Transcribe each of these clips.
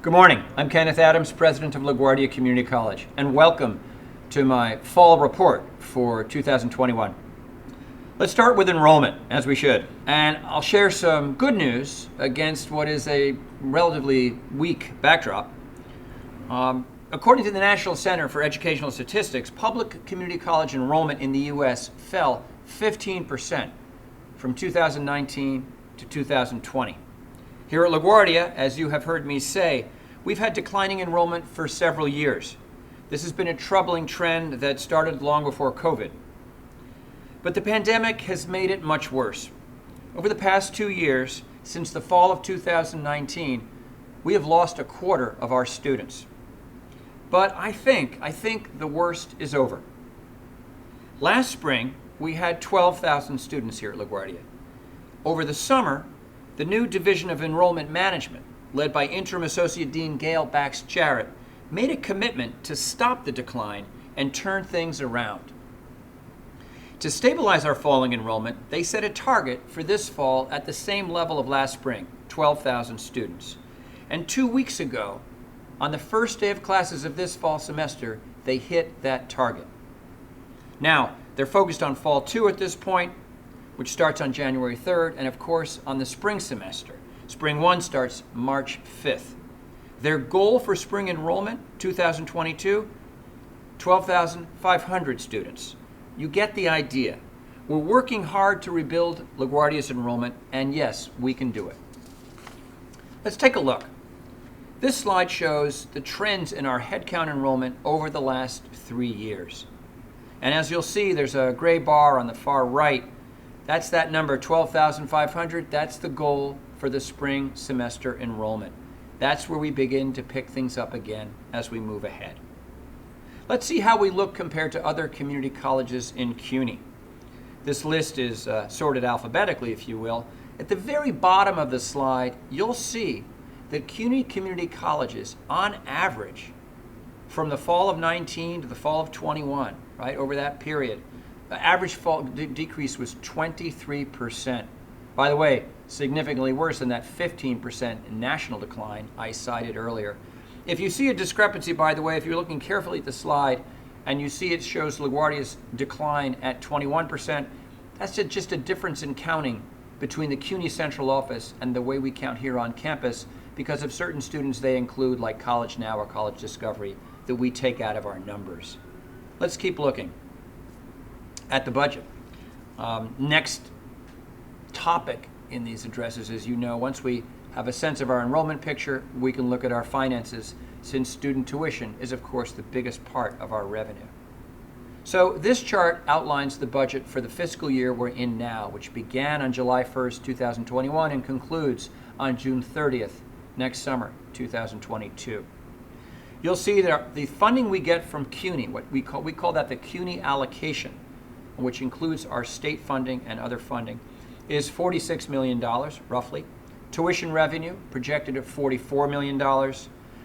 Good morning. I'm Kenneth Adams, president of LaGuardia Community College, and welcome to my fall report for 2021. Let's start with enrollment, as we should, and I'll share some good news against what is a relatively weak backdrop. According to the National Center for Educational Statistics, public community college enrollment in the U.S. fell 15% from 2019 to 2020. Here at LaGuardia, as you have heard me say, we've had declining enrollment for several years. This has been a troubling trend that started long before COVID. But the pandemic has made it much worse. Over the past 2 years, since the fall of 2019, we have lost a quarter of our students. But I think the worst is over. Last spring, we had 12,000 students here at LaGuardia. Over the summer, the new Division of Enrollment Management, led by Interim Associate Dean Gail Bax-Jarrett, made a commitment to stop the decline and turn things around. To stabilize our falling enrollment, they set a target for this fall at the same level of last spring, 12,000 students. And 2 weeks ago, on the first day of classes of this fall semester, they hit that target. Now, they're focused on Fall 2 at this point, which starts on January 3rd, and of course on the spring semester. Spring 1 starts March 5th. Their goal for spring enrollment, 2022, 12,500 students. You get the idea. We're working hard to rebuild LaGuardia's enrollment, and yes, we can do it. Let's take a look. This slide shows the trends in our headcount enrollment over the last 3 years. And as you'll see, there's a gray bar on the far right. That's that number, 12,500. That's the goal for the spring semester enrollment. That's where we begin to pick things up again as we move ahead. Let's see how we look compared to other community colleges in CUNY. This list is sorted alphabetically, if you will. At the very bottom of the slide, you'll see that CUNY community colleges, on average, from the fall of 19 to the fall of 21, right, over that period, the average fall decrease was 23%. By the way, significantly worse than that 15% national decline I cited earlier. If you see a discrepancy, by the way, if you're looking carefully at the slide and you see it shows LaGuardia's decline at 21%, that's just a difference in counting between the CUNY central office and the way we count here on campus because of certain students they include, like College Now or College Discovery, that we take out of our numbers. Let's keep looking at the budget. Next topic in these addresses, as you know, once we have a sense of our enrollment picture, we can look at our finances, since student tuition is, of course, the biggest part of our revenue. So this chart outlines the budget for the fiscal year we're in now, which began on July 1st, 2021 and concludes on June 30th, next summer, 2022. You'll see that the funding we get from CUNY, what we call that the CUNY allocation, which includes our state funding and other funding, is $46 million, roughly. Tuition revenue projected at $44 million.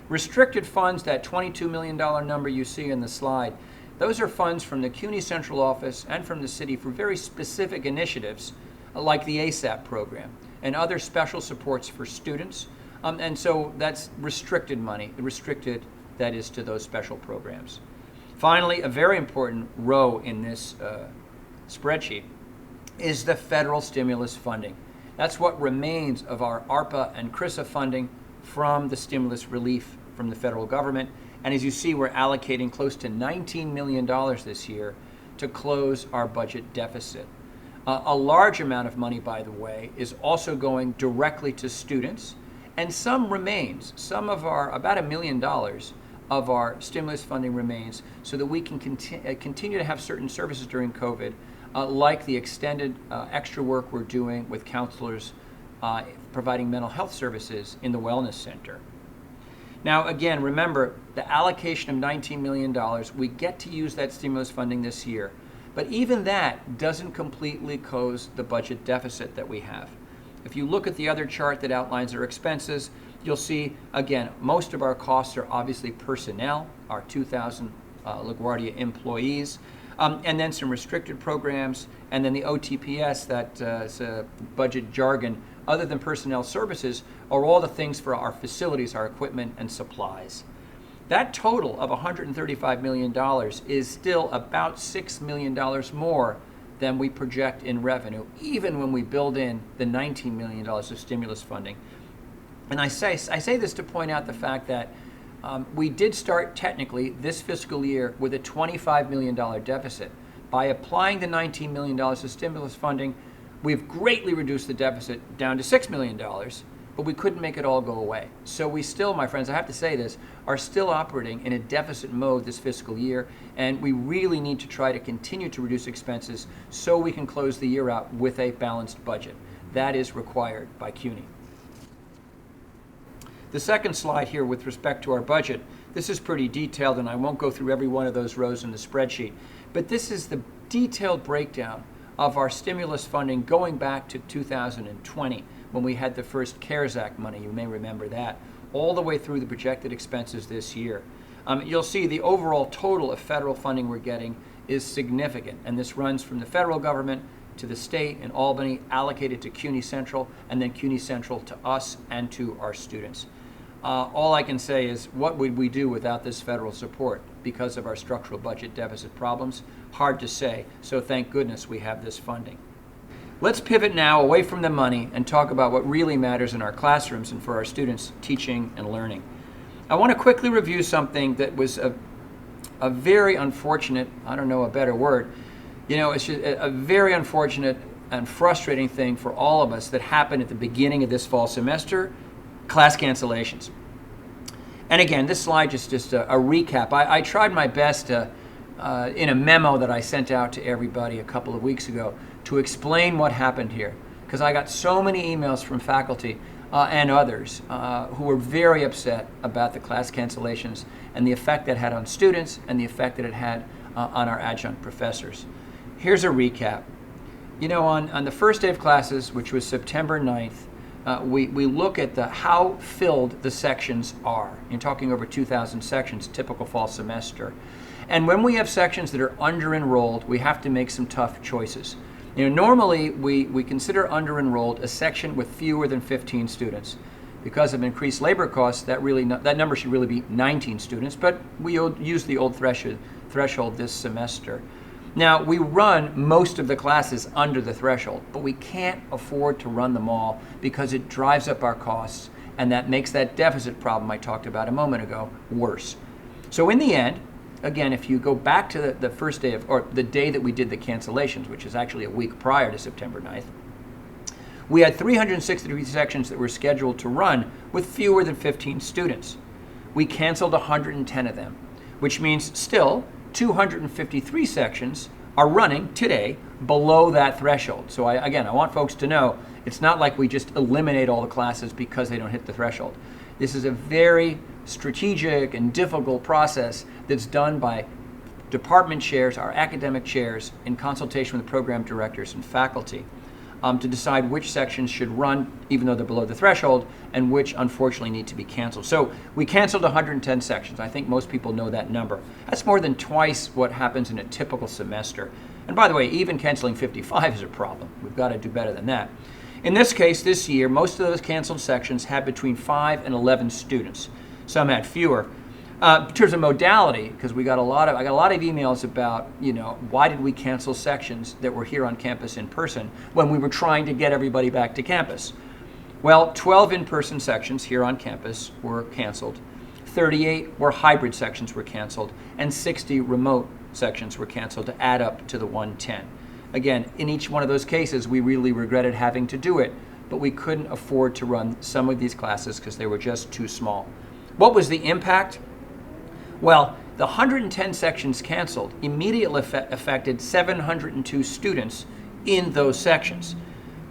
Restricted funds, that $22 million number you see in the slide, those are funds from the CUNY central office and from the city for very specific initiatives like the ASAP program and other special supports for students. And so that's restricted money, restricted, that is, to those special programs. Finally, a very important row in this spreadsheet is the federal stimulus funding. That's what remains of our ARPA and CRISA funding from the stimulus relief from the federal government. And as you see, we're allocating close to $19 million this year to close our budget deficit. A large amount of money, by the way, is also going directly to students, and some remains. Some of our, about $1 million of our stimulus funding remains so that we can continue to have certain services during COVID, like the extended extra work we're doing with counselors providing mental health services in the Wellness Center. Now, again, remember, the allocation of $19 million, we get to use that stimulus funding this year. But even that doesn't completely close the budget deficit that we have. If you look at the other chart that outlines our expenses, you'll see, again, most of our costs are obviously personnel, our 2,000 LaGuardia employees, and then some restricted programs, and then the OTPS, that budget jargon, other than personnel services, are all the things for our facilities, our equipment and supplies. That total of $135 million is still about $6 million more than we project in revenue, even when we build in the $19 million of stimulus funding. And I say this to point out the fact that we did start technically this fiscal year with a $25 million deficit. By applying the $19 million of stimulus funding, we've greatly reduced the deficit down to $6 million, but we couldn't make it all go away. So we still, my friends, I have to say this, are still operating in a deficit mode this fiscal year, and we really need to try to continue to reduce expenses so we can close the year out with a balanced budget. That is required by CUNY. The second slide here with respect to our budget, this is pretty detailed, and I won't go through every one of those rows in the spreadsheet, but this is the detailed breakdown of our stimulus funding going back to 2020 when we had the first CARES Act money. You may remember that, all the way through the projected expenses this year. You'll see the overall total of federal funding we're getting is significant, and this runs from the federal government to the state in Albany, allocated to CUNY Central, and then CUNY Central to us and to our students. All I can say is, what would we do without this federal support because of our structural budget deficit problems? Hard to say, so thank goodness we have this funding. Let's pivot now away from the money and talk about what really matters in our classrooms and for our students' teaching and learning. I want to quickly review something that was a very unfortunate, I don't know a better word, it's just a very unfortunate and frustrating thing for all of us that happened at the beginning of this fall semester: class cancellations. And again, this slide is just a recap. I tried my best to, in a memo that I sent out to everybody a couple of weeks ago, to explain what happened here, because I got so many emails from faculty and others who were very upset about the class cancellations and the effect that had on students and the effect that it had on our adjunct professors. Here's a recap. On the first day of classes, which was September 9th, we look at how filled the sections are. You're talking over 2,000 sections, typical fall semester. And when we have sections that are under-enrolled, we have to make some tough choices. Normally we consider under-enrolled a section with fewer than 15 students. Because of increased labor costs, that number should really be 19 students, but we use the old threshold this semester. Now, we run most of the classes under the threshold, but we can't afford to run them all because it drives up our costs, and that makes that deficit problem I talked about a moment ago worse. So in the end, again, if you go back to the first day or the day that we did the cancellations, which is actually a week prior to September 9th, we had 363 sections that were scheduled to run with fewer than 15 students. We canceled 110 of them, which means still 253 sections are running today below that threshold. So I want folks to know it's not like we just eliminate all the classes because they don't hit the threshold. This is a very strategic and difficult process that's done by department chairs, our academic chairs, in consultation with program directors and faculty to decide which sections should run even though they're below the threshold and which unfortunately need to be canceled. So we canceled 110 sections. I think most people know that number. That's more than twice what happens in a typical semester. And by the way, even canceling 55 is a problem. We've got to do better than that. In this case, this year, most of those canceled sections had between 5 and 11 students. Some had fewer. In terms of modality, because I got a lot of emails about, why did we cancel sections that were here on campus in person when we were trying to get everybody back to campus? Well, 12 in-person sections here on campus were canceled. 38 were hybrid sections were canceled, and 60 remote sections were canceled to add up to the 110. Again, in each one of those cases, we really regretted having to do it, but we couldn't afford to run some of these classes because they were just too small. What was the impact? Well, the 110 sections canceled immediately affected 702 students in those sections.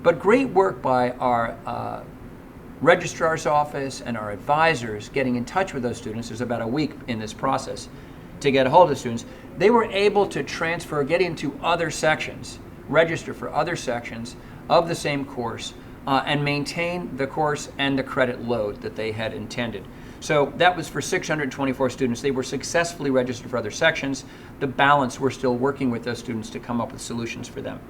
But great work by our registrar's office and our advisors getting in touch with those students. There's about a week in this process to get a hold of the students. They were able to get into other sections, register for other sections of the same course, and maintain the course and the credit load that they had intended. So that was for 624 students. They were successfully registered for other sections. The balance, we're still working with those students to come up with solutions for them.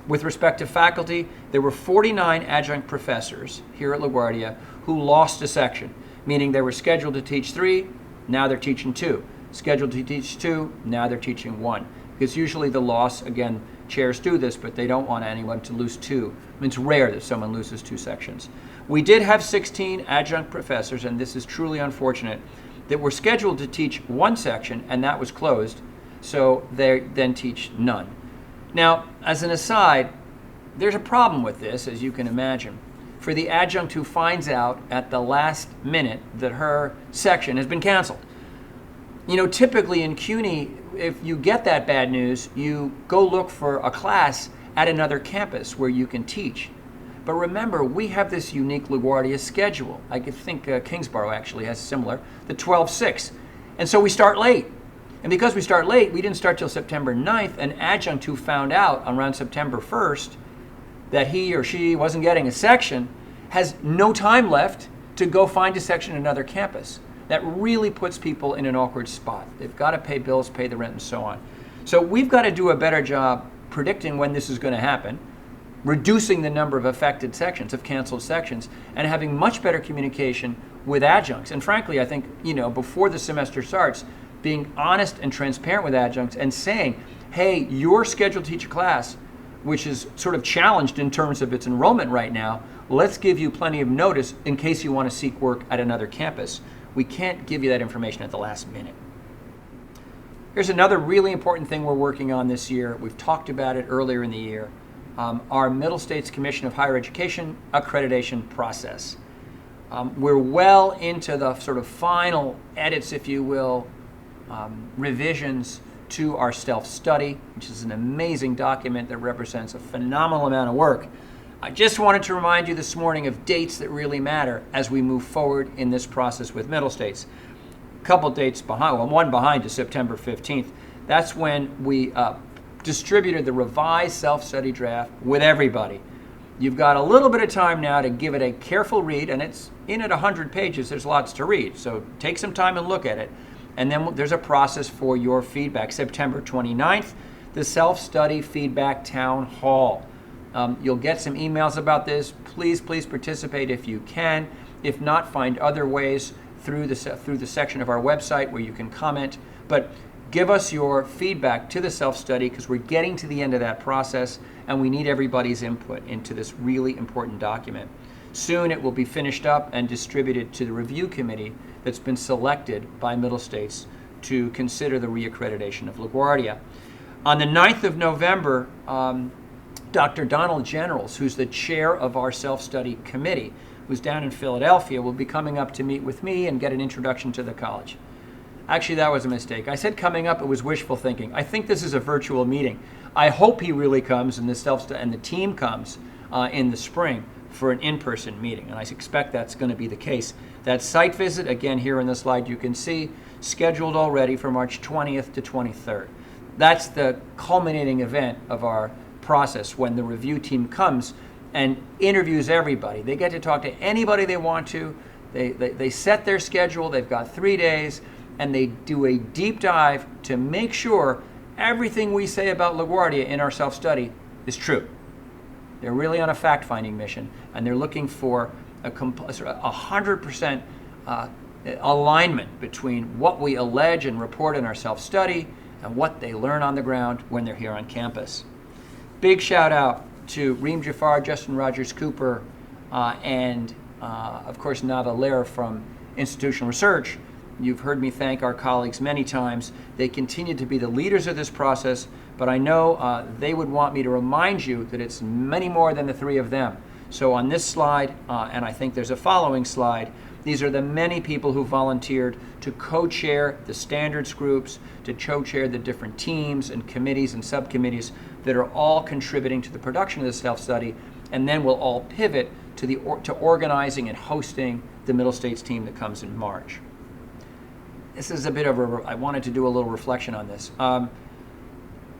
With respect to faculty, there were 49 adjunct professors here at LaGuardia who lost a section, meaning they were scheduled to teach 3, now they're teaching 2. Scheduled to teach 2, now they're teaching 1. Because usually the loss, again, chairs do this, but they don't want anyone to lose 2. It's rare that someone loses 2 sections. We did have 16 adjunct professors, and this is truly unfortunate, that were scheduled to teach 1 section, and that was closed, so they then teach none. Now, as an aside, there's a problem with this, as you can imagine, for the adjunct who finds out at the last minute that her section has been canceled. You know, typically in CUNY, if you get that bad news, you go look for a class at another campus where you can teach. But remember, we have this unique LaGuardia schedule. I think Kingsborough actually has similar, the 12-6. And so we start late. And because we start late, we didn't start till September 9th. An adjunct who found out around September 1st that he or she wasn't getting a section has no time left to go find a section at another campus. That really puts people in an awkward spot. They've got to pay bills, pay the rent, and so on. So we've got to do a better job predicting when this is going to happen, reducing the number of affected sections, of canceled sections, and having much better communication with adjuncts. And frankly, I think, before the semester starts, being honest and transparent with adjuncts and saying, hey, you're scheduled to teach a class, which is sort of challenged in terms of its enrollment right now. Let's give you plenty of notice in case you want to seek work at another campus. We can't give you that information at the last minute. Here's another really important thing we're working on this year. We've talked about it earlier in the year. Our Middle States Commission of Higher Education accreditation process. We're well into the sort of final edits, if you will, revisions to our self-study, which is an amazing document that represents a phenomenal amount of work. I just wanted to remind you this morning of dates that really matter as we move forward in this process with Middle States. A couple dates behind, well, one behind is September 15th. That's when we distributed the revised self-study draft with everybody. You've got a little bit of time now to give it a careful read, and it's in at 100 pages. There's lots to read, so take some time and look at it. And then there's a process for your feedback. September 29th, the self-study feedback town hall. You'll get some emails about this. Please participate if you can. If not, find other ways through the section of our website where you can comment. But give us your feedback to the self-study because we're getting to the end of that process and we need everybody's input into this really important document. Soon it will be finished up and distributed to the review committee that's been selected by Middle States to consider the reaccreditation of LaGuardia. On the 9th of November, Dr. Donald Generals, who's the chair of our self-study committee, who's down in Philadelphia, will be coming up to meet with me and get an introduction to the college. Actually, that was a mistake. I said coming up, it was wishful thinking. I think this is a virtual meeting. I hope he really comes and the team comes in the spring for an in-person meeting, and I expect that's going to be the case. That site visit, again, here in the slide you can see, scheduled already for March 20th to 23rd. That's the culminating event of our process when the review team comes and interviews everybody. They get to talk to anybody they want to. They set their schedule. They've got 3 days, and they do a deep dive to make sure everything we say about LaGuardia in our self-study is true. They're really on a fact-finding mission, and they're looking for a 100% alignment between what we allege and report in our self-study and what they learn on the ground when they're here on campus. Big shout out to Reem Jafar, Justin Rogers Cooper, and of course Nava Lair from Institutional Research. You've heard me thank our colleagues many times. They continue to be the leaders of this process, but I know they would want me to remind you that it's many more than the 3 of them. So on this slide, and I think there's a following slide, these are the many people who volunteered to co-chair the standards groups, to co-chair the different teams and committees and subcommittees that are all contributing to the production of the self-study, and then we'll all pivot to organizing and hosting the Middle States team that comes in March. This is a bit of I wanted to do a little reflection on this.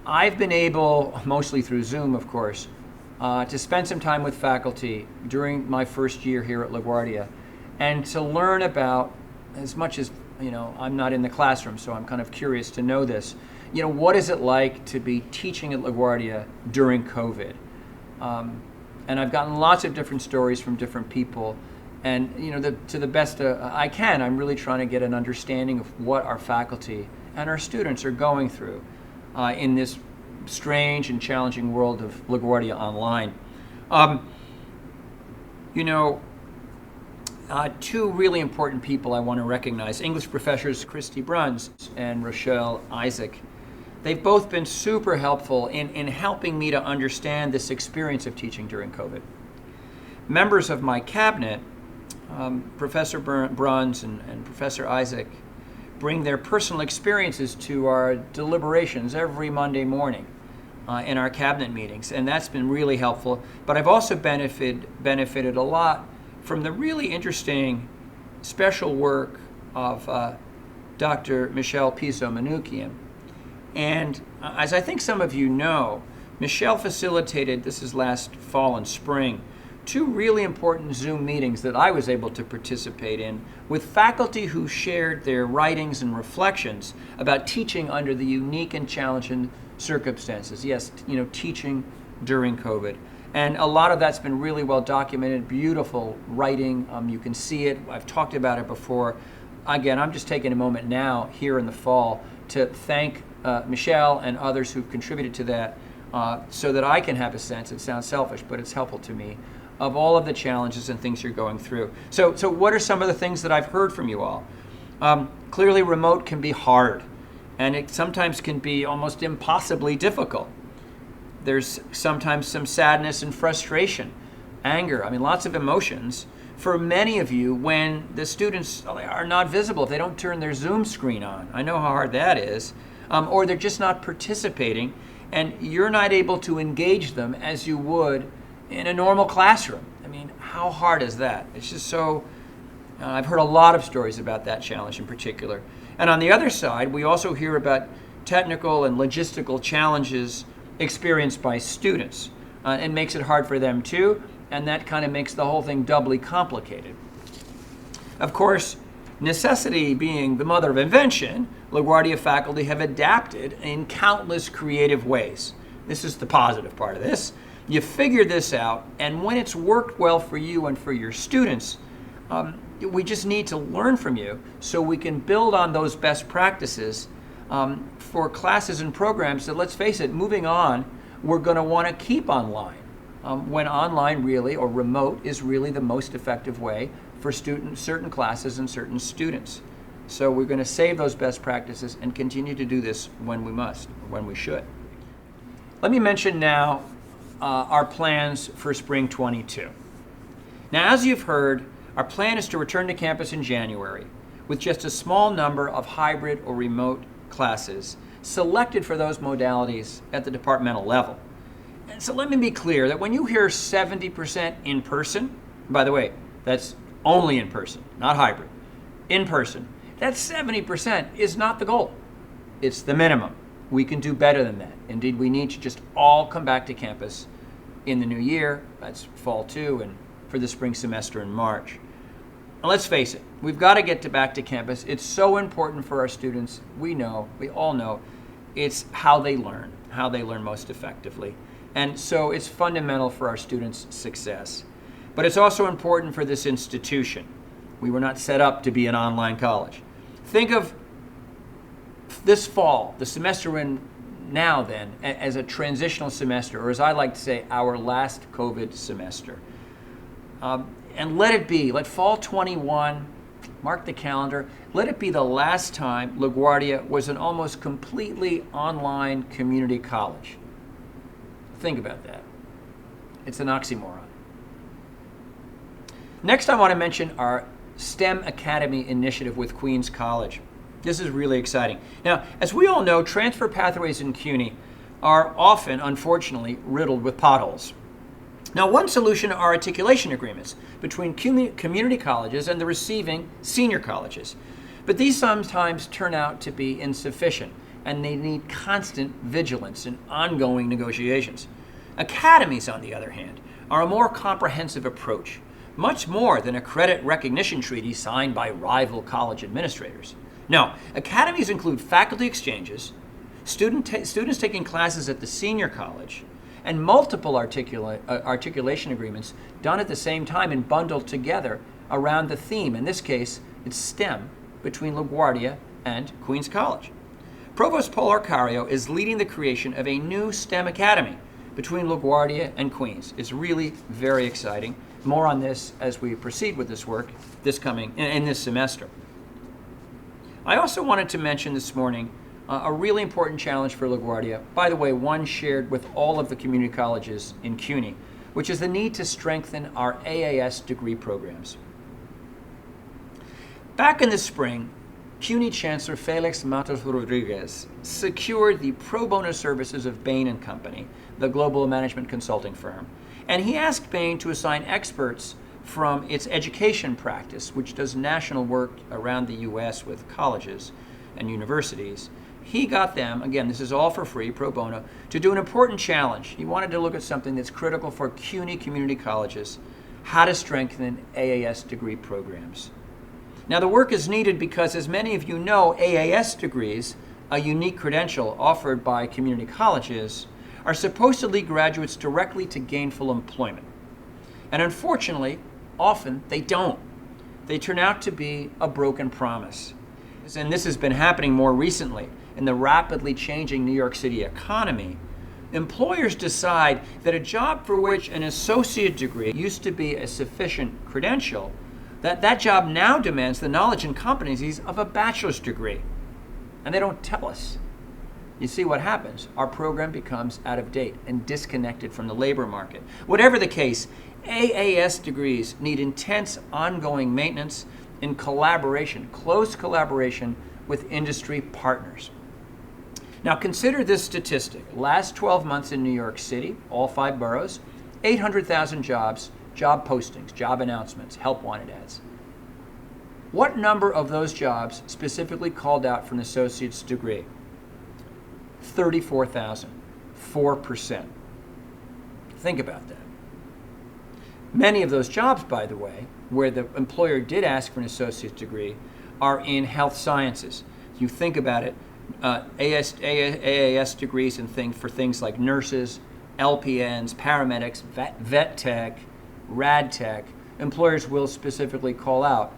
I've been able, mostly through Zoom of course, to spend some time with faculty during my first year here at LaGuardia and to learn about, as much as, I'm not in the classroom, so I'm kind of curious to know this, what is it like to be teaching at LaGuardia during COVID? And I've gotten lots of different stories from different people. And to the best I can, I'm really trying to get an understanding of what our faculty and our students are going through in this strange and challenging world of LaGuardia Online. Two really important people I want to recognize, English professors Christy Bruns and Rochelle Isaac. They've both been super helpful in helping me to understand this experience of teaching during COVID. Members of my cabinet, Professor Bruns and Professor Isaac, bring their personal experiences to our deliberations every Monday morning in our cabinet meetings, and that's been really helpful. But I've also benefited a lot from the really interesting special work of Dr. Michelle Piso-Manukian. And as I think some of you know, Michelle facilitated, this is last fall and spring, two really important Zoom meetings that I was able to participate in with faculty who shared their writings and reflections about teaching under the unique and challenging circumstances. Yes, teaching during COVID. And a lot of that's been really well documented, beautiful writing. You can see it. I've talked about it before. Again, I'm just taking a moment now here in the fall to thank Michelle and others who've contributed to that so that I can have a sense, it sounds selfish, but it's helpful to me, of all of the challenges and things you're going through. So what are some of the things that I've heard from you all? Clearly remote can be hard, and it sometimes can be almost impossibly difficult. There's sometimes some sadness and frustration, anger, lots of emotions for many of you when the students are not visible, if they don't turn their Zoom screen on. I know how hard that is. Or they're just not participating, and you're not able to engage them as you would in a normal classroom. How hard is that? It's just so, I've heard a lot of stories about that challenge in particular. And on the other side, we also hear about technical and logistical challenges experienced by students. It makes it hard for them too, and that kind of makes the whole thing doubly complicated. Of course, necessity being the mother of invention, LaGuardia faculty have adapted in countless creative ways. This is the positive part of this. You figure this out, and when it's worked well for you and for your students, we just need to learn from you so we can build on those best practices for classes and programs that, let's face it, moving on, we're going to want to keep online. When online really, or remote, is really the most effective way for certain classes and certain students. So we're going to save those best practices and continue to do this when we must, when we should. Let me mention now our plans for spring 22. Now, as you've heard, our plan is to return to campus in January with just a small number of hybrid or remote classes selected for those modalities at the departmental level. And so let me be clear that when you hear 70% in person, by the way, that's only in person, not hybrid, in person, that 70% is not the goal. It's the minimum. We can do better than that. Indeed, we need to just all come back to campus in the new year. That's fall too, and for the spring semester in March. And let's face it, we've got to get back to campus. It's so important for our students. We all know, it's how they learn most effectively. And so it's fundamental for our students' success. But it's also important for this institution. We were not set up to be an online college. Think of this fall, the semester we're in now then, as a transitional semester, or as I like to say, our last COVID semester. And let fall 21, mark the calendar, let it be the last time LaGuardia was an almost completely online community college. Think about that. It's an oxymoron. Next, I want to mention our STEM Academy initiative with Queens College. This is really exciting. Now, as we all know, transfer pathways in CUNY are often, unfortunately, riddled with potholes. Now, one solution are articulation agreements between community colleges and the receiving senior colleges. But these sometimes turn out to be insufficient, and they need constant vigilance and ongoing negotiations. Academies, on the other hand, are a more comprehensive approach, much more than a credit recognition treaty signed by rival college administrators. No, academies include faculty exchanges, students taking classes at the senior college, and multiple articulation agreements done at the same time and bundled together around the theme. In this case, it's STEM between LaGuardia and Queens College. Provost Paul Arcario is leading the creation of a new STEM academy between LaGuardia and Queens. It's really very exciting. More on this as we proceed with this work in this semester. I also wanted to mention this morning a really important challenge for LaGuardia, by the way, one shared with all of the community colleges in CUNY, which is the need to strengthen our AAS degree programs. Back in the spring, CUNY Chancellor Felix Matos Rodriguez secured the pro bono services of Bain & Company, the global management consulting firm, and he asked Bain to assign experts from its education practice, which does national work around the U.S. with colleges and universities. He got them, again, this is all for free, pro bono, to do an important challenge. He wanted to look at something that's critical for CUNY community colleges, how to strengthen AAS degree programs. Now, the work is needed because, as many of you know, AAS degrees, a unique credential offered by community colleges, are supposed to lead graduates directly to gainful employment. And unfortunately, often they don't. They turn out to be a broken promise. And this has been happening more recently in the rapidly changing New York City economy. Employers decide that a job for which an associate degree used to be a sufficient credential, that job now demands the knowledge and competencies of a bachelor's degree. And they don't tell us. You see what happens? Our program becomes out of date and disconnected from the labor market. Whatever the case, AAS degrees need intense ongoing maintenance in collaboration, close collaboration with industry partners. Now consider this statistic. Last 12 months in New York City, all 5 boroughs, 800,000 jobs, job postings, job announcements, help wanted ads. What number of those jobs specifically called out for an associate's degree? 34,000, 4%. Think about that. Many of those jobs, by the way, where the employer did ask for an associate's degree, are in health sciences. You think about it, AAS degrees and for things like nurses, LPNs, paramedics, vet tech, rad tech, employers will specifically call out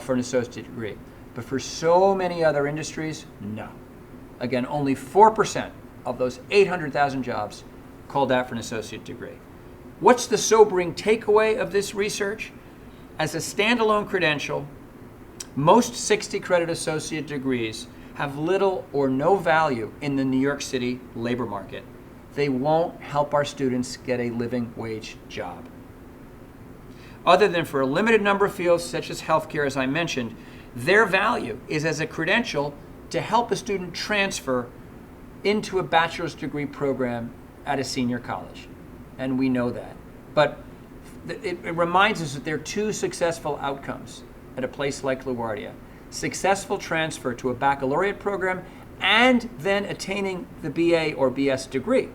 for an associate degree. But for so many other industries, no. Again, only 4% of those 800,000 jobs called out for an associate degree. What's the sobering takeaway of this research? As a standalone credential, most 60-credit associate degrees have little or no value in the New York City labor market. They won't help our students get a living wage job. Other than for a limited number of fields, such as healthcare, as I mentioned, their value is as a credential to help a student transfer into a bachelor's degree program at a senior college. And we know that. But it reminds us that there are 2 successful outcomes at a place like LaGuardia. Successful transfer to a baccalaureate program and then attaining the BA or BS degree.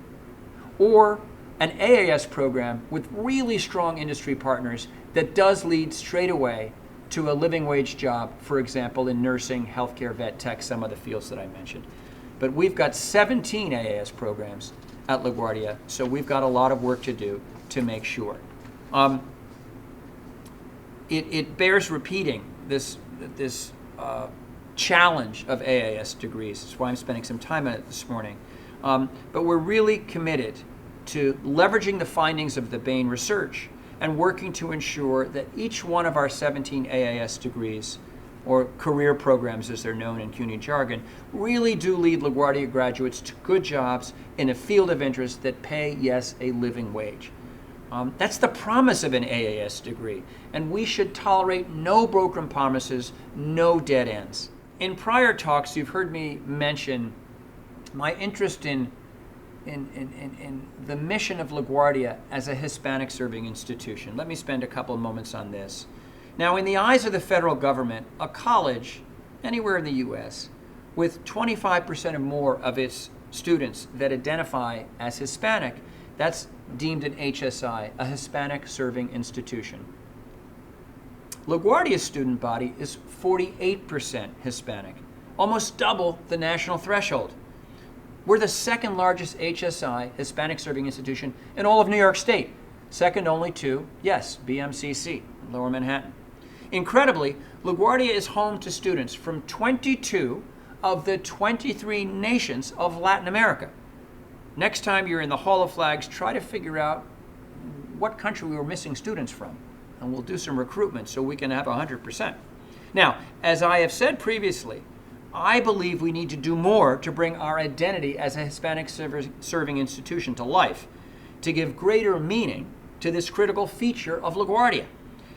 Or an AAS program with really strong industry partners that does lead straight away to a living wage job, for example, in nursing, healthcare, vet tech, some of the fields that I mentioned. But we've got 17 AAS programs at LaGuardia, so we've got a lot of work to do to make sure. It bears repeating this challenge of AAS degrees. That's why I'm spending some time on it this morning. But we're really committed to leveraging the findings of the Bain research and working to ensure that each one of our 17 AAS degrees, or career programs as they're known in CUNY jargon, really do lead LaGuardia graduates to good jobs in a field of interest that pay, yes, a living wage. That's the promise of an AAS degree, and we should tolerate no broken promises, no dead ends. In prior talks, you've heard me mention my interest in the mission of LaGuardia as a Hispanic-serving institution. Let me spend a couple of moments on this. Now, in the eyes of the federal government, a college, anywhere in the U.S., with 25% or more of its students that identify as Hispanic, that's deemed an HSI, a Hispanic-serving institution. LaGuardia's student body is 48% Hispanic, almost double the national threshold. We're the second largest HSI, Hispanic Serving Institution, in all of New York State, second only to, yes, BMCC, Lower Manhattan. Incredibly, LaGuardia is home to students from 22 of the 23 nations of Latin America. Next time you're in the Hall of Flags, try to figure out what country we were missing students from, and we'll do some recruitment so we can have 100%. Now, as I have said previously, I believe we need to do more to bring our identity as a Hispanic serving institution to life, to give greater meaning to this critical feature of LaGuardia.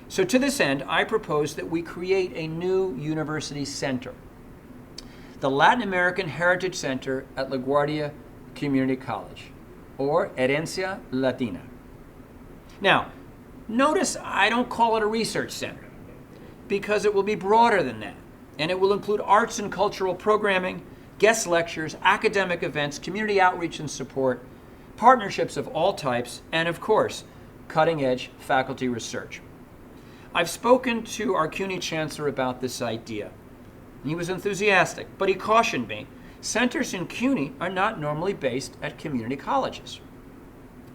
So to this end, I propose that we create a new university center, the Latin American Heritage Center at LaGuardia Community College, or Herencia Latina. Now, notice I don't call it a research center, because it will be broader than that, and it will include arts and cultural programming, guest lectures, academic events, community outreach and support, partnerships of all types, and of course, cutting-edge faculty research. I've spoken to our CUNY chancellor about this idea. He was enthusiastic, but he cautioned me, centers in CUNY are not normally based at community colleges.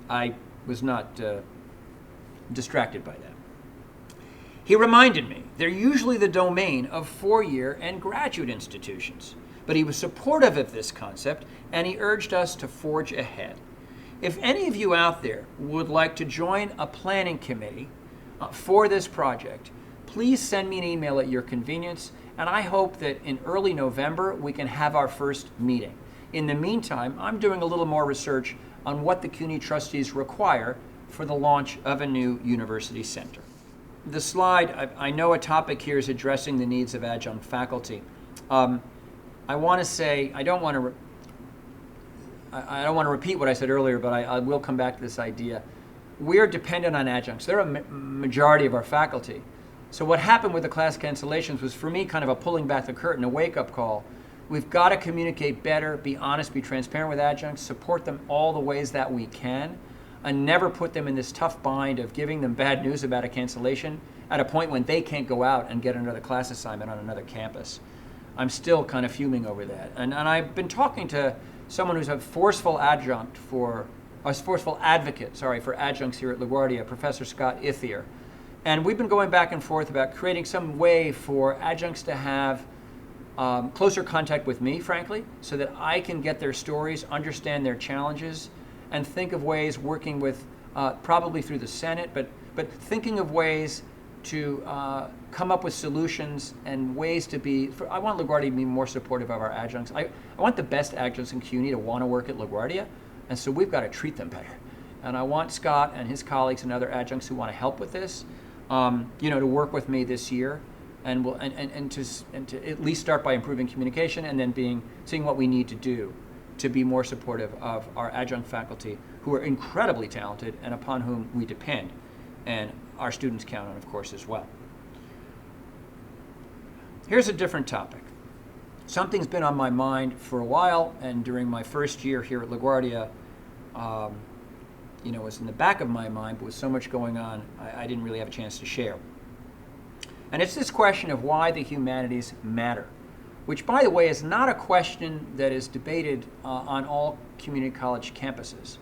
I was not distracted by that. He reminded me they're usually the domain of four-year and graduate institutions, but he was supportive of this concept, and he urged us to forge ahead. If any of you out there would like to join a planning committee for this project, please send me an email at your convenience, and I hope that in early November we can have our first meeting. In the meantime, I'm doing a little more research on what the CUNY trustees require for the launch of a new university center. The slide, I know a topic here is addressing the needs of adjunct faculty. I want to say, I don't want to repeat what I said earlier, but I will come back to this idea. We are dependent on adjuncts. They're a majority of our faculty. So what happened with the class cancellations was, for me, kind of a pulling back the curtain, a wake-up call. We've got to communicate better, be honest, be transparent with adjuncts, support them all the ways that we can, and never put them in this tough bind of giving them bad news about a cancellation at a point when they can't go out and get another class assignment on another campus. I'm still kind of fuming over that. And I've been talking to someone who's a forceful advocate for adjuncts here at LaGuardia, Professor Scott Ithier. And we've been going back and forth about creating some way for adjuncts to have closer contact with me, frankly, so that I can get their stories, understand their challenges, and think of ways working with, probably through the Senate, but thinking of ways to come up with solutions and ways to be, I want LaGuardia to be more supportive of our adjuncts. I want the best adjuncts in CUNY to want to work at LaGuardia, and so we've got to treat them better. And I want Scott and his colleagues and other adjuncts who want to help with this, to work with me this year, and to at least start by improving communication, and then seeing what we need to do to be more supportive of our adjunct faculty, who are incredibly talented and upon whom we depend, and our students count on, of course, as well. Here's a different topic. Something's been on my mind for a while, and during my first year here at LaGuardia, was in the back of my mind, but with so much going on, I didn't really have a chance to share. And it's this question of why the humanities matter, which, by the way, is not a question that is debated on all community college campuses,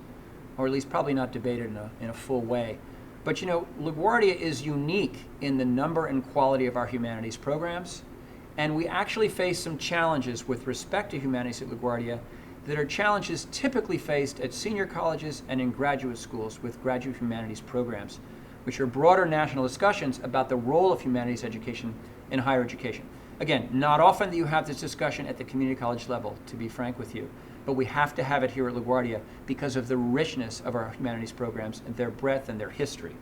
or at least probably not debated in a full way. But LaGuardia is unique in the number and quality of our humanities programs, and we actually face some challenges with respect to humanities at LaGuardia that are challenges typically faced at senior colleges and in graduate schools with graduate humanities programs, which are broader national discussions about the role of humanities education in higher education. Again, not often that you have this discussion at the community college level, to be frank with you, but we have to have it here at LaGuardia because of the richness of our humanities programs and their breadth and their history.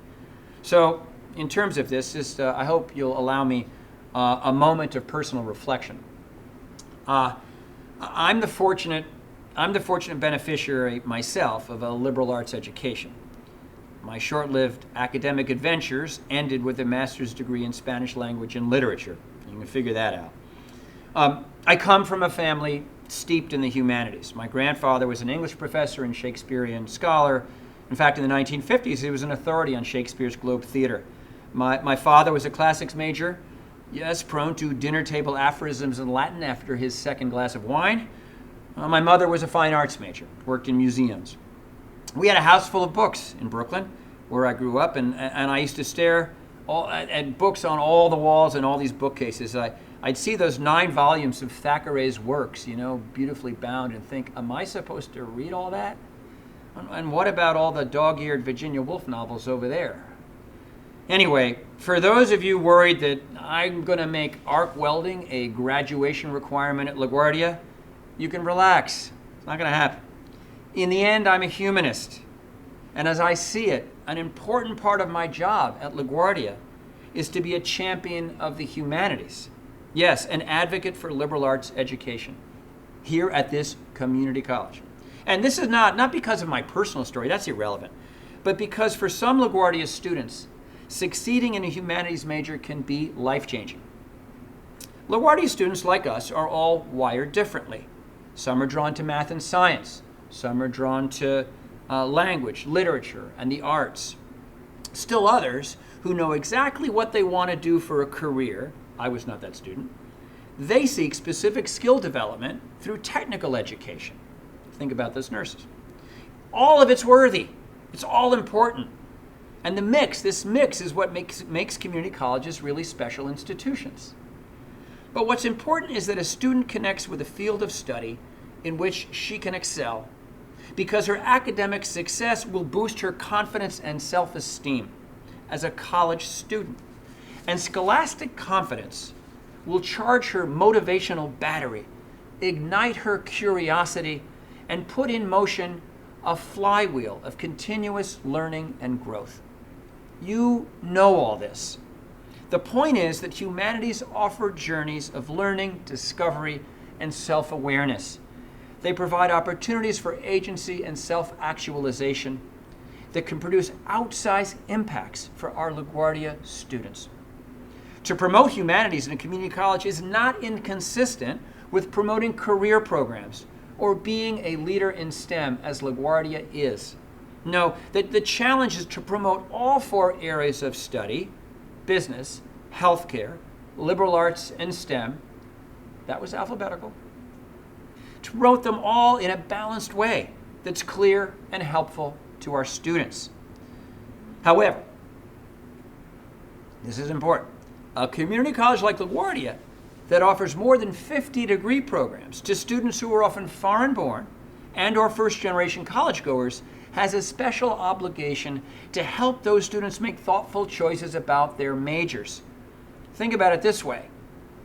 So in terms of this, I hope you'll allow me a moment of personal reflection. I'm the fortunate beneficiary myself of a liberal arts education. My short-lived academic adventures ended with a master's degree in Spanish language and literature. You can figure that out. I come from a family steeped in the humanities. My grandfather was an English professor and Shakespearean scholar. In fact, in the 1950s, he was an authority on Shakespeare's Globe Theater. My father was a classics major, yes, prone to dinner table aphorisms in Latin after his second glass of wine. My mother was a fine arts major, worked in museums. We had a house full of books in Brooklyn, where I grew up, and I used to stare at books on all the walls and all these bookcases. I'd see those 9 volumes of Thackeray's works, beautifully bound, and think, am I supposed to read all that? And what about all the dog-eared Virginia Woolf novels over there? Anyway, for those of you worried that I'm going to make arc welding a graduation requirement at LaGuardia, you can relax. It's not going to happen. In the end, I'm a humanist. And as I see it, an important part of my job at LaGuardia is to be a champion of the humanities. Yes, an advocate for liberal arts education here at this community college. And this is not because of my personal story, that's irrelevant, but because for some LaGuardia students, succeeding in a humanities major can be life-changing. LaGuardia students, like us, are all wired differently. Some are drawn to math and science. Some are drawn to language, literature, and the arts. Still others who know exactly what they want to do for a career. I was not that student. They seek specific skill development through technical education. Think about those nurses. All of it's worthy. It's all important. And this mix is what makes community colleges really special institutions. But what's important is that a student connects with a field of study in which she can excel, because her academic success will boost her confidence and self-esteem as a college student. And scholastic confidence will charge her motivational battery, ignite her curiosity, and put in motion a flywheel of continuous learning and growth. You know all this. The point is that humanities offer journeys of learning, discovery, and self-awareness. They provide opportunities for agency and self-actualization that can produce outsized impacts for our LaGuardia students. To promote humanities in a community college is not inconsistent with promoting career programs or being a leader in STEM, as LaGuardia is. No, the challenge is to promote all 4 areas of study: business, healthcare, liberal arts, and STEM. That was alphabetical. To promote them all in a balanced way that's clear and helpful to our students. However, this is important. A community college like LaGuardia that offers more than 50 degree programs to students who are often foreign-born and or first-generation college-goers has a special obligation to help those students make thoughtful choices about their majors. Think about it this way.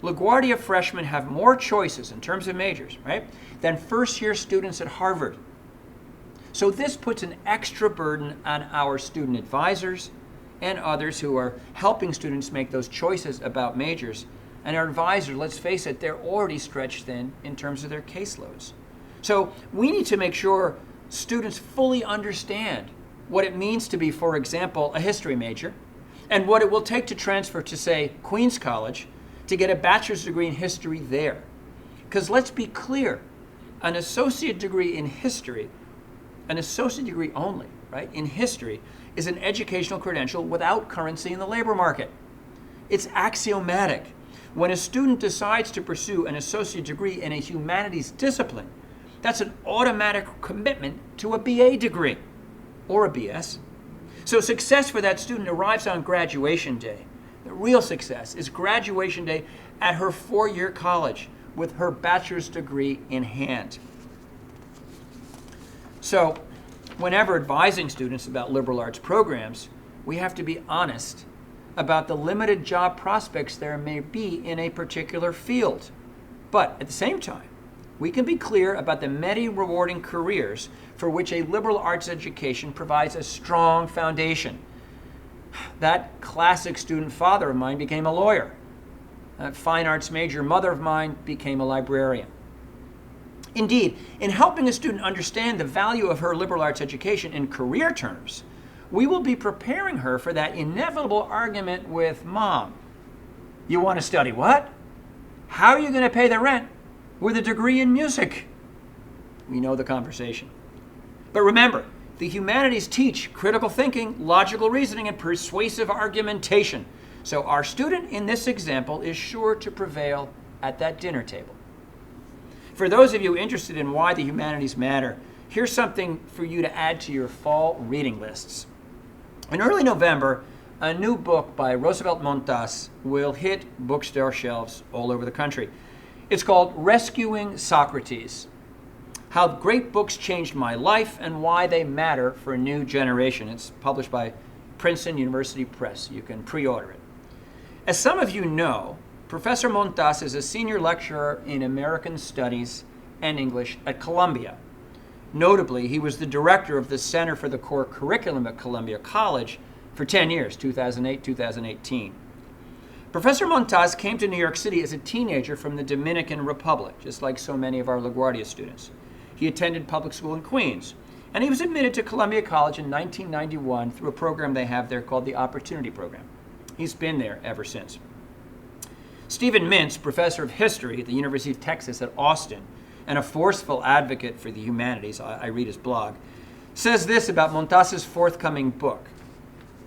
LaGuardia freshmen have more choices in terms of majors, right, than first-year students at Harvard. So this puts an extra burden on our student advisors and others who are helping students make those choices about majors. And our advisors, let's face it, they're already stretched thin in terms of their caseloads. So we need to make sure students fully understand what it means to be, for example, a history major, and what it will take to transfer to, say, Queens College to get a bachelor's degree in history there. Because let's be clear, an associate degree in history, an associate degree only, right, in history, is an educational credential without currency in the labor market. It's axiomatic. When a student decides to pursue an associate degree in a humanities discipline, that's an automatic commitment to a BA degree or a BS. So success for that student arrives on graduation day. The real success is graduation day at her 4-year college with her bachelor's degree in hand. So whenever advising students about liberal arts programs, we have to be honest about the limited job prospects there may be in a particular field. But at the same time, we can be clear about the many rewarding careers for which a liberal arts education provides a strong foundation. That classic student father of mine became a lawyer. That fine arts major mother of mine became a librarian. Indeed, in helping a student understand the value of her liberal arts education in career terms, we will be preparing her for that inevitable argument with mom. You want to study what? How are you going to pay the rent with a degree in music? We know the conversation. But remember, the humanities teach critical thinking, logical reasoning, and persuasive argumentation. So our student in this example is sure to prevail at that dinner table. For those of you interested in why the humanities matter, here's something for you to add to your fall reading lists. In early November, a new book by Roosevelt Montas will hit bookstore shelves all over the country. It's called Rescuing Socrates: How Great Books Changed My Life and Why They Matter for a New Generation. It's published by Princeton University Press. You can pre-order it. As some of you know, Professor Montas is a senior lecturer in American Studies and English at Columbia. Notably, he was the director of the Center for the Core Curriculum at Columbia College for 10 years, 2008-2018. Professor Montas came to New York City as a teenager from the Dominican Republic, just like so many of our LaGuardia students. He attended public school in Queens, and he was admitted to Columbia College in 1991 through a program they have there called the Opportunity Program. He's been there ever since. Stephen Mintz, professor of history at the University of Texas at Austin, and a forceful advocate for the humanities, I read his blog, says this about Montas's forthcoming book.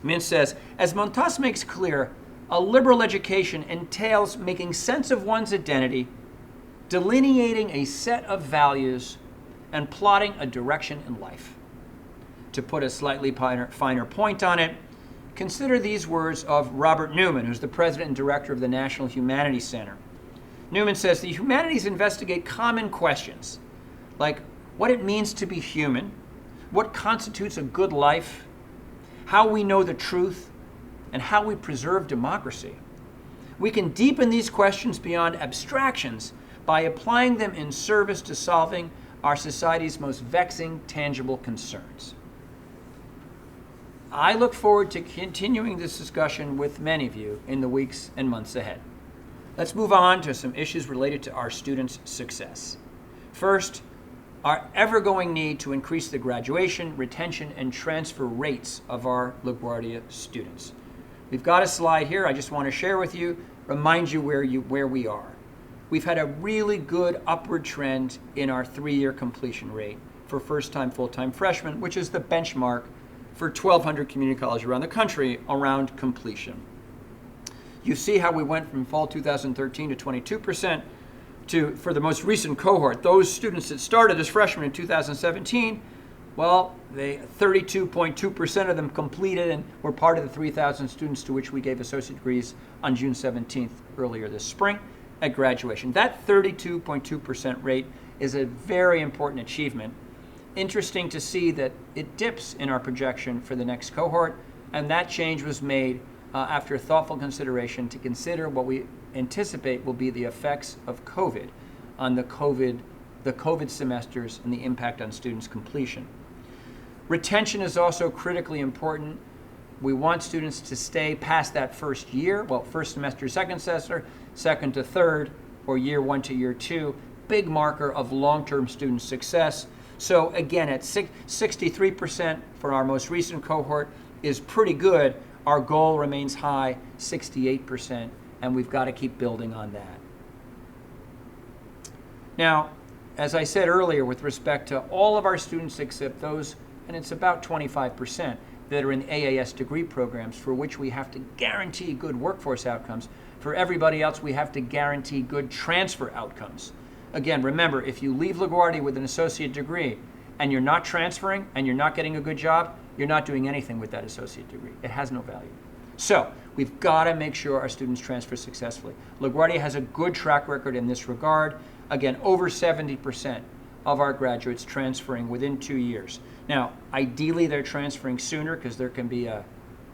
Mintz says, as Montas makes clear, a liberal education entails making sense of one's identity, delineating a set of values, and plotting a direction in life. To put a slightly finer point on it, consider these words of Robert Newman, who's the president and director of the National Humanities Center. Newman says, the humanities investigate common questions, like what it means to be human, what constitutes a good life, how we know the truth, and how we preserve democracy. We can deepen these questions beyond abstractions by applying them in service to solving our society's most vexing, tangible concerns. I look forward to continuing this discussion with many of you in the weeks and months ahead. Let's move on to some issues related to our students' success. First, our ever-growing need to increase the graduation, retention, and transfer rates of our LaGuardia students. We've got a slide here I just want to share with you, remind you where we are. We've had a really good upward trend in our 3-year completion rate for first-time, full-time freshmen, which is the benchmark for 1,200 community colleges around the country around completion. You see how we went from fall 2013 to 22% to, for the most recent cohort, those students that started as freshmen in 2017, well, 32.2% of them completed and were part of the 3,000 students to which we gave associate degrees on June 17th earlier this spring at graduation. That 32.2% rate is a very important achievement. Interesting to see that it dips in our projection for the next cohort, and that change was made after thoughtful consideration to consider what we anticipate will be the effects of COVID on the COVID semesters and the impact on students' completion. Retention is also critically important. We want students to stay past that first year, well, first semester, second semester, second to third, or year 1 to year 2, big marker of long-term student success. So again, at 63% for our most recent cohort is pretty good. Our goal remains high, 68%, and we've got to keep building on that. Now, as I said earlier, with respect to all of our students except those, and it's about 25%, that are in AAS degree programs for which we have to guarantee good workforce outcomes. For everybody else, we have to guarantee good transfer outcomes. Again, remember, if you leave LaGuardia with an associate degree and you're not transferring and you're not getting a good job, you're not doing anything with that associate degree. It has no value. So we've got to make sure our students transfer successfully. LaGuardia has a good track record in this regard. Again, over 70% of our graduates transferring within 2 years. Now, ideally they're transferring sooner because there can be a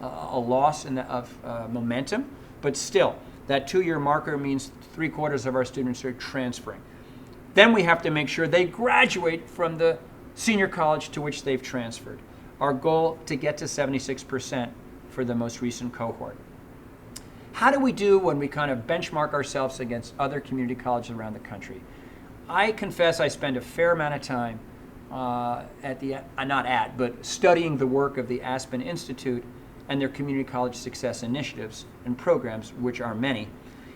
loss of momentum, but still, that 2-year marker means 3/4 of our students are transferring. Then we have to make sure they graduate from the senior college to which they've transferred. Our goal to get to 76% for the most recent cohort. How do we do when we kind of benchmark ourselves against other community colleges around the country? I confess I spend a fair amount of time studying the work of the Aspen Institute and their community college success initiatives and programs, which are many.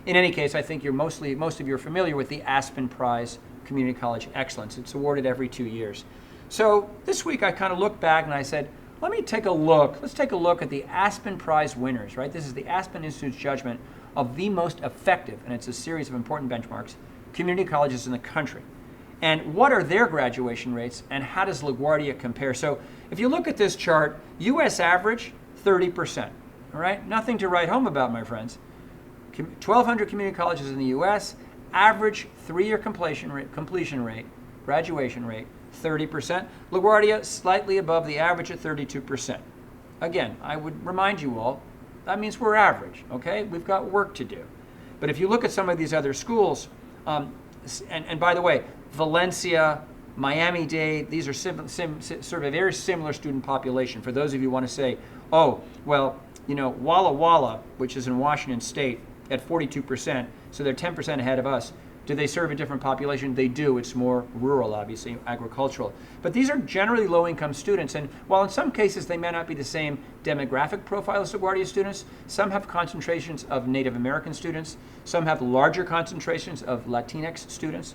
In any case, I think most of you are familiar with the Aspen Prize Community College Excellence. It's awarded every 2 years. So this week I kind of looked back and I said, let's take a look at the Aspen Prize winners, right? This is the Aspen Institute's judgment of the most effective, and it's a series of important benchmarks, community colleges in the country. And what are their graduation rates, and how does LaGuardia compare? So if you look at this chart, U.S. average, 30%. All right, nothing to write home about, my friends. 1,200 community colleges in the U.S., average 3-year completion rate, graduation rate, 30%. LaGuardia slightly above the average at 32%. Again, I would remind you all, that means we're average, okay? We've got work to do. But if you look at some of these other schools, and by the way, Valencia, Miami-Dade, these are sort of a very similar student population. For those of you who want to say, oh, well, you know, Walla Walla, which is in Washington State, at 42%, so they're 10% ahead of us. Do they serve a different population? They do. It's more rural, obviously, agricultural. But these are generally low-income students, and while in some cases they may not be the same demographic profile as LaGuardia students, some have concentrations of Native American students, some have larger concentrations of Latinx students.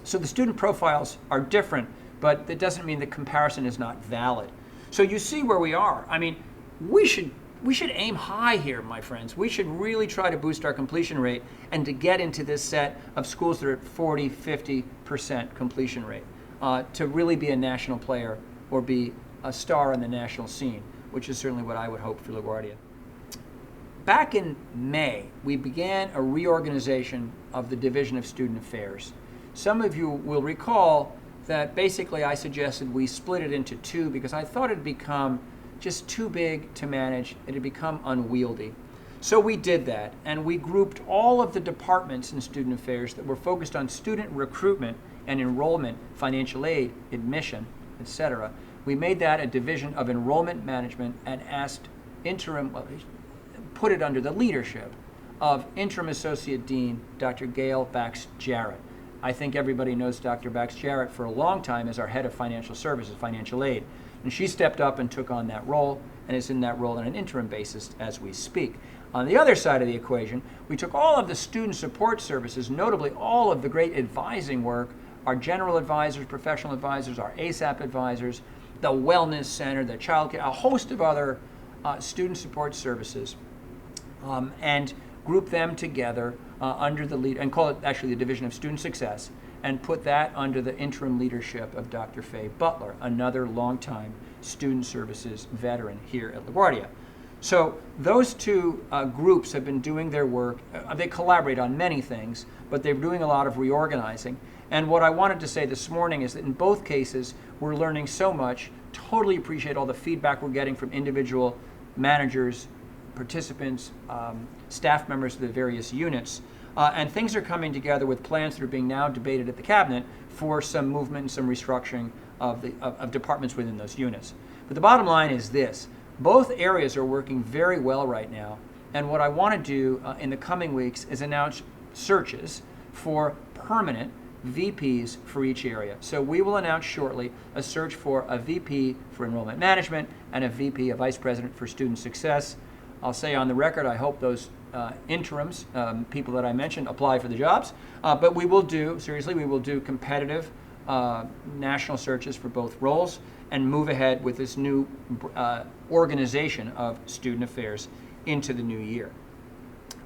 So the student profiles are different, but that doesn't mean the comparison is not valid. So you see where we are. I mean, we should aim high here, my friends. We should really try to boost our completion rate and to get into this set of schools that are at 40, 50% completion rate to really be a national player or be a star on the national scene, which is certainly what I would hope for LaGuardia. Back in May, we began a reorganization of the Division of Student Affairs. Some of you will recall that basically I suggested we split it into two because I thought it had become just too big to manage. It had become unwieldy. So we did that, and we grouped all of the departments in student affairs that were focused on student recruitment and enrollment, financial aid, admission, etc. We made that a division of enrollment management and put it under the leadership of Interim Associate Dean Dr. Gail Bax-Jarrett. I think everybody knows Dr. Bax-Jarrett for a long time as our head of financial services, financial aid. And she stepped up and took on that role and is in that role on an interim basis as we speak. On the other side of the equation, we took all of the student support services, notably all of the great advising work, our general advisors, professional advisors, our ASAP advisors, the wellness center, the child care, a host of other student support services, and group them together under the lead, and call it actually the Division of Student Success, and put that under the interim leadership of Dr. Faye Butler, another longtime student services veteran here at LaGuardia. So those two groups have been doing their work. They collaborate on many things, but they're doing a lot of reorganizing. And what I wanted to say this morning is that in both cases, we're learning so much. Totally appreciate all the feedback we're getting from individual managers, participants, staff members of the various units. And things are coming together with plans that are being now debated at the cabinet for some movement and some restructuring of departments within those units. But the bottom line is this. Both areas are working very well right now. And what I want to do in the coming weeks is announce searches for permanent VPs for each area. So we will announce shortly a search for a VP for enrollment management and a VP, a vice president for student success. I'll say on the record, I hope those interims, people that I mentioned, apply for the jobs. But we will do competitive national searches for both roles and move ahead with this new organization of student affairs into the new year.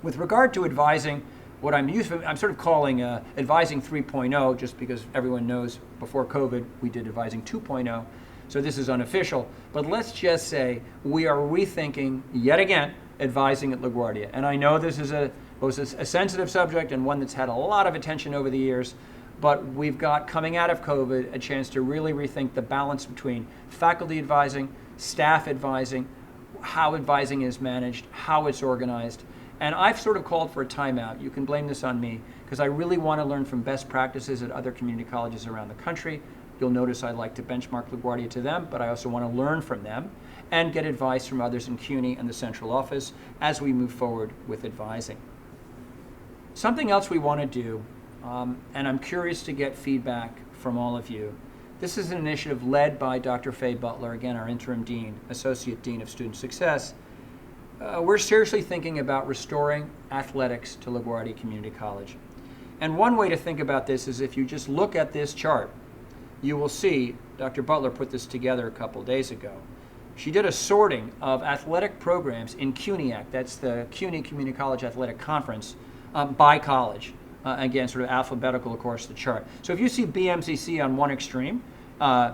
With regard to advising, what I'm sort of calling advising 3.0, just because everyone knows before COVID we did advising 2.0. So this is unofficial, but let's just say we are rethinking yet again advising at LaGuardia. And I know this is both a sensitive subject and one that's had a lot of attention over the years, but we've got, coming out of COVID, a chance to really rethink the balance between faculty advising, staff advising, how advising is managed, how it's organized. And I've sort of called for a timeout. You can blame this on me, because I really want to learn from best practices at other community colleges around the country. You'll notice I like to benchmark LaGuardia to them, but I also want to learn from them and get advice from others in CUNY and the central office as we move forward with advising. Something else we want to do, and I'm curious to get feedback from all of you. This is an initiative led by Dr. Faye Butler, again, our interim dean, associate dean of student success. We're seriously thinking about restoring athletics to LaGuardia Community College. And one way to think about this is if you just look at this chart, you will see Dr. Butler put this together a couple days ago. She did a sorting of athletic programs in CUNYAC, that's the CUNY Community College Athletic Conference, by college. Again, sort of alphabetical across the chart. So if you see BMCC on one extreme,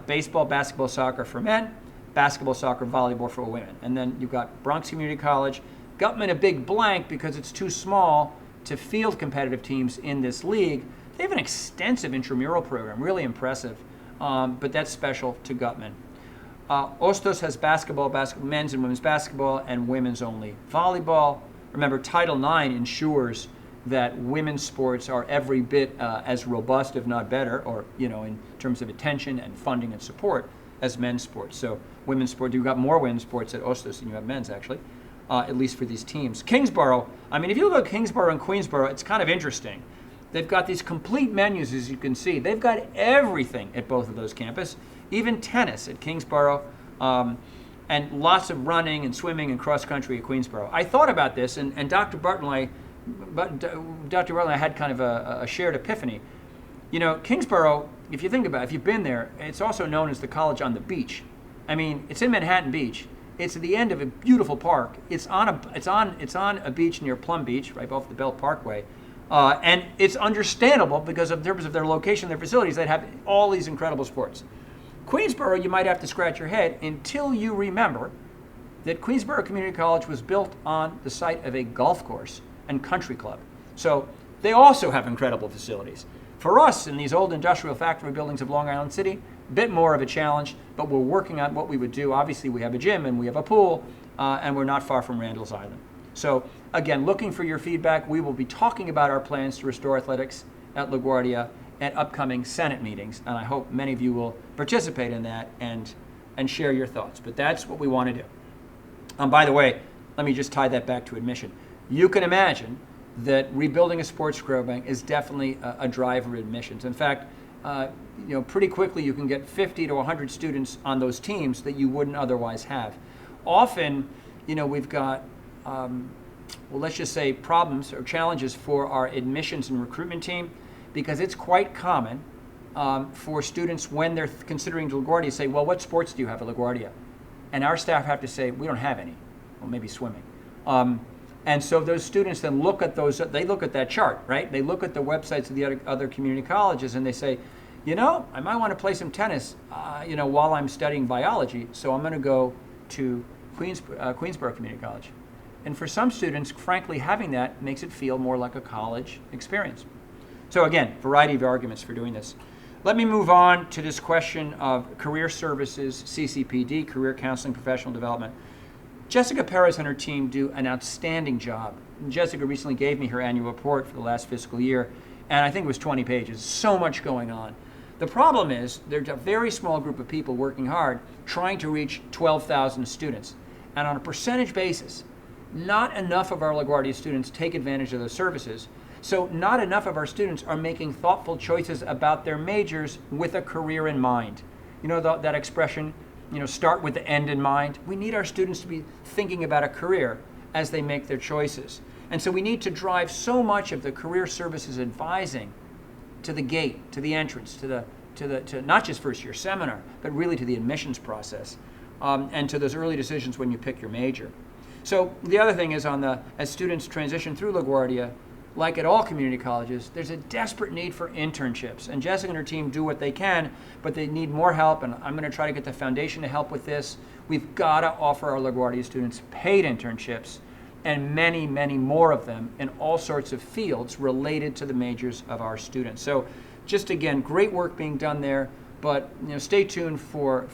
baseball, basketball, soccer for men, basketball, soccer, volleyball for women. And then you've got Bronx Community College, Gutman a big blank because it's too small to field competitive teams in this league. They have an extensive intramural program, really impressive, but that's special to Gutman. Ostos has basketball, men's and women's basketball, and women's only volleyball. Remember, Title IX ensures that women's sports are every bit as robust, if not better, or in terms of attention and funding and support, as men's sports. So women's sport, you've got more women's sports at Ostos than you have men's, actually, at least for these teams. Kingsborough, I mean, if you look at Kingsborough and Queensborough, it's kind of interesting. They've got these complete menus, as you can see. They've got everything at both of those campuses, even tennis at Kingsborough, and lots of running and swimming and cross-country at Queensborough. I thought about this, and Dr. Bartlett had kind of a shared epiphany. Kingsborough, if you think about it, if you've been there, it's also known as the college on the beach. I mean, it's in Manhattan Beach. It's at the end of a beautiful park. It's on a beach near Plum Beach, right off the Belt Parkway. And it's understandable because in terms of their location, their facilities, they'd have all these incredible sports. Queensborough, you might have to scratch your head until you remember that Queensborough Community College was built on the site of a golf course and country club. So they also have incredible facilities. For us, in these old industrial factory buildings of Long Island City, a bit more of a challenge, but we're working on what we would do. Obviously, we have a gym and we have a pool, and we're not far from Randall's Island. So again, looking for your feedback. We will be talking about our plans to restore athletics at LaGuardia at upcoming Senate meetings, and I hope many of you will participate in that and share your thoughts. But that's what we want to do. By the way, let me just tie that back to admission. You can imagine that rebuilding a sports program is definitely a driver of admissions. In fact, pretty quickly you can get 50 to 100 students on those teams that you wouldn't otherwise have. Often, we've got let's just say problems or challenges for our admissions and recruitment team, because it's quite common for students when they're considering LaGuardia say, well, what sports do you have at LaGuardia? And our staff have to say, we don't have any. Well, maybe swimming. And so those students then look at they look at that chart, right? They look at the websites of the other community colleges and they say, I might want to play some tennis, while I'm studying biology, so I'm going to go to Queensborough Community College. And for some students, frankly, having that makes it feel more like a college experience. So again, variety of arguments for doing this. Let me move on to this question of career services, CCPD, career counseling, professional development. Jessica Perez and her team do an outstanding job. Jessica recently gave me her annual report for the last fiscal year, and I think it was 20 pages. So much going on. The problem is there's a very small group of people working hard trying to reach 12,000 students. And on a percentage basis, not enough of our LaGuardia students take advantage of those services. So not enough of our students are making thoughtful choices about their majors with a career in mind. That expression, start with the end in mind. We need our students to be thinking about a career as they make their choices. And so we need to drive so much of the career services advising to the gate, to the entrance, to not just first year seminar, but really to the admissions process, and to those early decisions when you pick your major. So the other thing is as students transition through LaGuardia, like at all community colleges, there's a desperate need for internships. And Jessica and her team do what they can, but they need more help, and I'm going to try to get the foundation to help with this. We've got to offer our LaGuardia students paid internships, and many, many more of them in all sorts of fields related to the majors of our students. So just again, great work being done there, but stay tuned for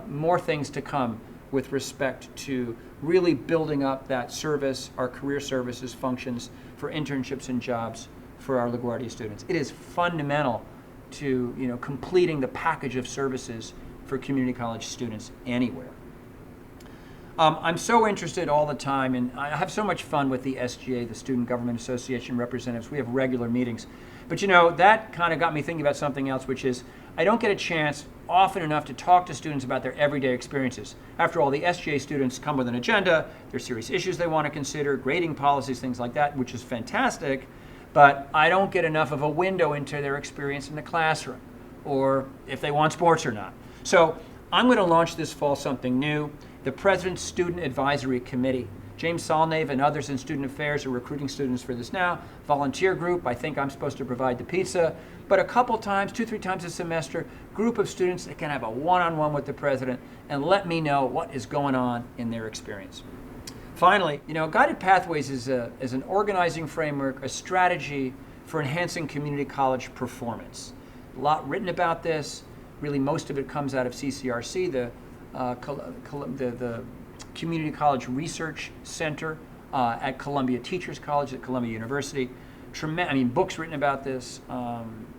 more things to come with respect to really building up that service, our career services functions for internships and jobs for our LaGuardia students. It is fundamental to completing the package of services for community college students anywhere. I'm so interested all the time, and I have so much fun with the SGA, the Student Government Association representatives. We have regular meetings. But that kind of got me thinking about something else, which is I don't get a chance often enough to talk to students about their everyday experiences. After all, the SGA students come with an agenda, there's serious issues they want to consider, grading policies, things like that, which is fantastic, but I don't get enough of a window into their experience in the classroom, or if they want sports or not. So I'm going to launch this fall something new. The President's Student Advisory Committee James Solnave and others in student affairs are recruiting students for this now. Volunteer group, I think I'm supposed to provide the pizza. But a couple times, 2-3 times a semester, group of students that can have a one-on-one with the president and let me know what is going on in their experience. Finally, Guided Pathways is an organizing framework, a strategy for enhancing community college performance. A lot written about this. Really, most of it comes out of CCRC, the Community College Research Center at Columbia Teachers College at Columbia University. Books written about this,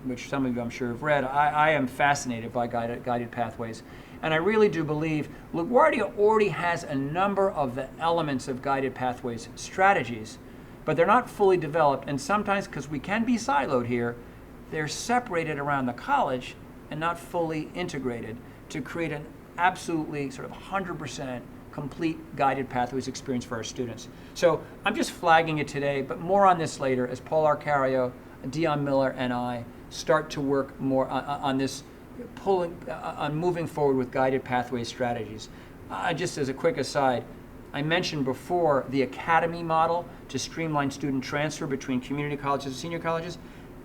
which some of you I'm sure have read. I am fascinated by guided pathways. And I really do believe LaGuardia already has a number of the elements of guided pathways strategies, but they're not fully developed. And sometimes, because we can be siloed here, they're separated around the college and not fully integrated to create an absolutely sort of 100% complete guided pathways experience for our students. So I'm just flagging it today, but more on this later as Paul Arcario, Dion Miller, and I start to work more on this, on moving forward with guided pathway strategies. Just as a quick aside, I mentioned before the academy model to streamline student transfer between community colleges and senior colleges.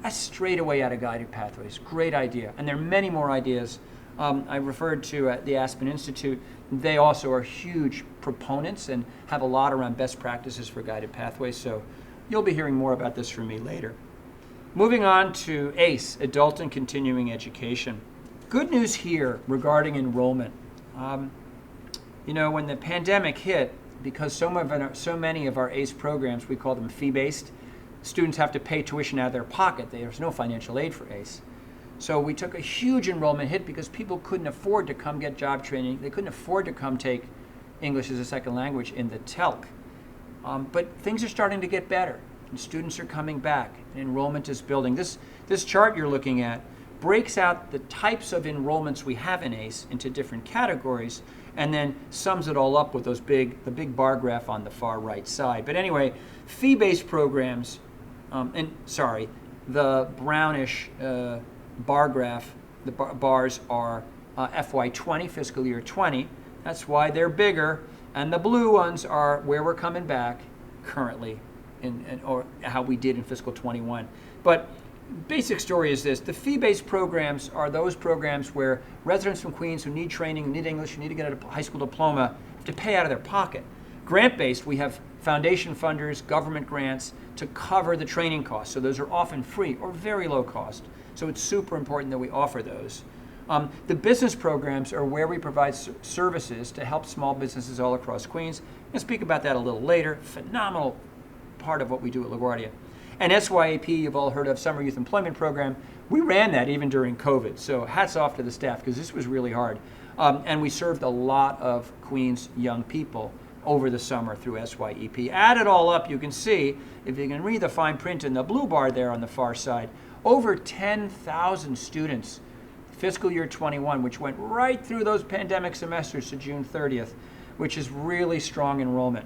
That's straight away out of guided pathways. Great idea. And there are many more ideas. I referred to the Aspen Institute. They also are huge proponents and have a lot around best practices for guided pathways. So you'll be hearing more about this from me later. Moving on to ACE, Adult and Continuing Education. Good news here regarding enrollment. When the pandemic hit, because so many of our ACE programs, we call them fee-based, students have to pay tuition out of their pocket. There's no financial aid for ACE. So we took a huge enrollment hit because people couldn't afford to come get job training. They couldn't afford to come take English as a second language in the TELC. But things are starting to get better, and students are coming back, and enrollment is building. This chart you're looking at breaks out the types of enrollments we have in ACE into different categories, and then sums it all up with the big bar graph on the far right side. But anyway, fee-based programs, the brownish bar graph, the bars are FY20, fiscal year 20. That's why they're bigger. And the blue ones are where we're coming back currently, or how we did in fiscal 21. But basic story is this. The fee-based programs are those programs where residents from Queens who need training, who need English, who need to get a high school diploma, have to pay out of their pocket. Grant-based, we have foundation funders, government grants to cover the training costs. So those are often free or very low cost. So it's super important that we offer those. The business programs are where we provide services to help small businesses all across Queens. I'll speak about that a little later. Phenomenal part of what we do at LaGuardia. And SYAP, you've all heard of, Summer Youth Employment Program. We ran that even during COVID. So hats off to the staff because this was really hard. And we served a lot of Queens young people over the summer through SYEP. Add it all up, you can see, if you can read the fine print in the blue bar there on the far side, over 10,000 students, fiscal year 21, which went right through those pandemic semesters to June 30th, which is really strong enrollment.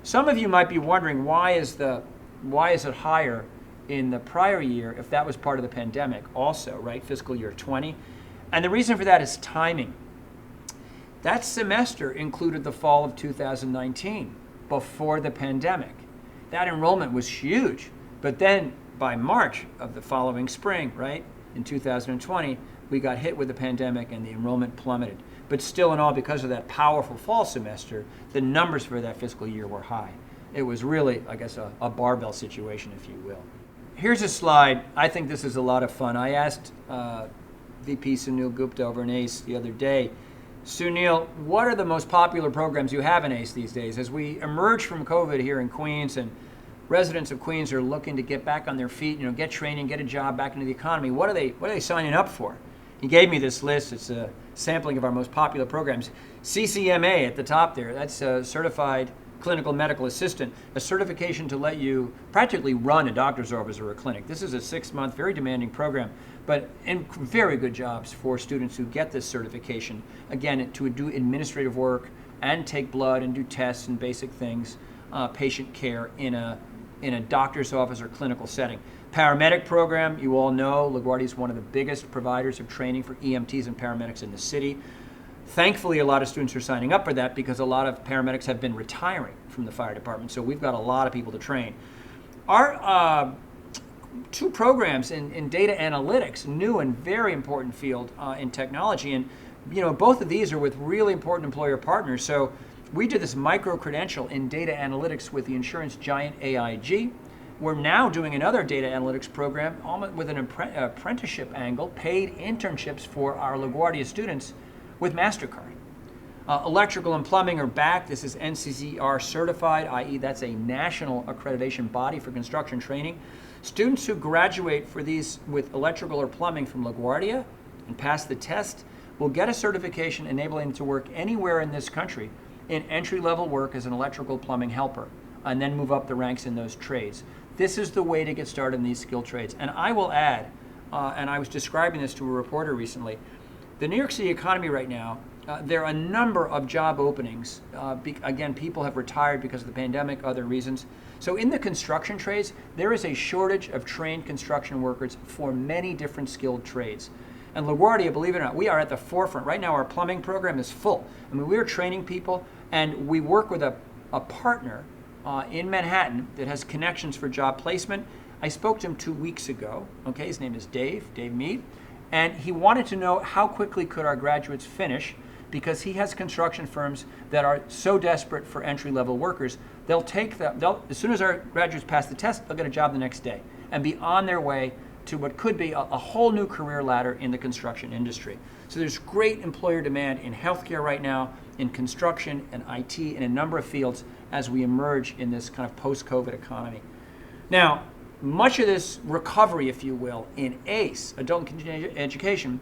Some of you might be wondering, why is it higher in the prior year if that was part of the pandemic also, right, fiscal year 20? And the reason for that is timing. That semester included the fall of 2019, before the pandemic. That enrollment was huge, but then by March of the following spring, right, in 2020, we got hit with the pandemic and the enrollment plummeted. But still in all, because of that powerful fall semester, the numbers for that fiscal year were high. It was really, I guess, a barbell situation, if you will. Here's a slide. I think this is a lot of fun. I asked VP Sunil Gupta over in ACE the other day, Sunil, what are the most popular programs you have in ACE these days? As we emerge from COVID here in Queens and residents of Queens are looking to get back on their feet, get training, get a job back into the economy, what are they signing up for? He gave me this list. It's a sampling of our most popular programs. CCMA at the top there, that's a Certified Clinical Medical Assistant, a certification to let you practically run a doctor's office or a clinic. This is a 6-month, very demanding program, but very good jobs for students who get this certification. Again, to do administrative work and take blood and do tests and basic things, patient care in a doctor's office or clinical setting. Paramedic program, you all know LaGuardia is one of the biggest providers of training for EMTs and paramedics in the city. Thankfully, a lot of students are signing up for that because a lot of paramedics have been retiring from the fire department, so we've got a lot of people to train. Our two programs in data analytics, new and very important field in technology, and both of these are with really important employer partners. So we did this micro-credential in data analytics with the insurance giant AIG. We're now doing another data analytics program with an apprenticeship angle, paid internships for our LaGuardia students with MasterCard. Electrical and plumbing are back. This is NCCR certified, i.e. that's a national accreditation body for construction training. Students who graduate for these with electrical or plumbing from LaGuardia and pass the test will get a certification enabling them to work anywhere in this country in entry-level work as an electrical plumbing helper, and then move up the ranks in those trades. This is the way to get started in these skilled trades. And I will add, and I was describing this to a reporter recently, the New York City economy right now, there are a number of job openings. Again, people have retired because of the pandemic, other reasons. So in the construction trades, there is a shortage of trained construction workers for many different skilled trades. And LaGuardia, believe it or not, we are at the forefront. Right now, our plumbing program is full. I mean, we're training people, and we work with a partner in Manhattan that has connections for job placement. I spoke to him 2 weeks ago. Okay, his name is Dave Mead, and he wanted to know how quickly could our graduates finish, because he has construction firms that are so desperate for entry-level workers. They'll take as soon as our graduates pass the test, they'll get a job the next day and be on their way to what could be a whole new career ladder in the construction industry. So there's great employer demand in healthcare right now, in construction and IT, and a number of fields as we emerge in this kind of post-COVID economy. Now, much of this recovery, if you will, in ACE, adult and continuing education,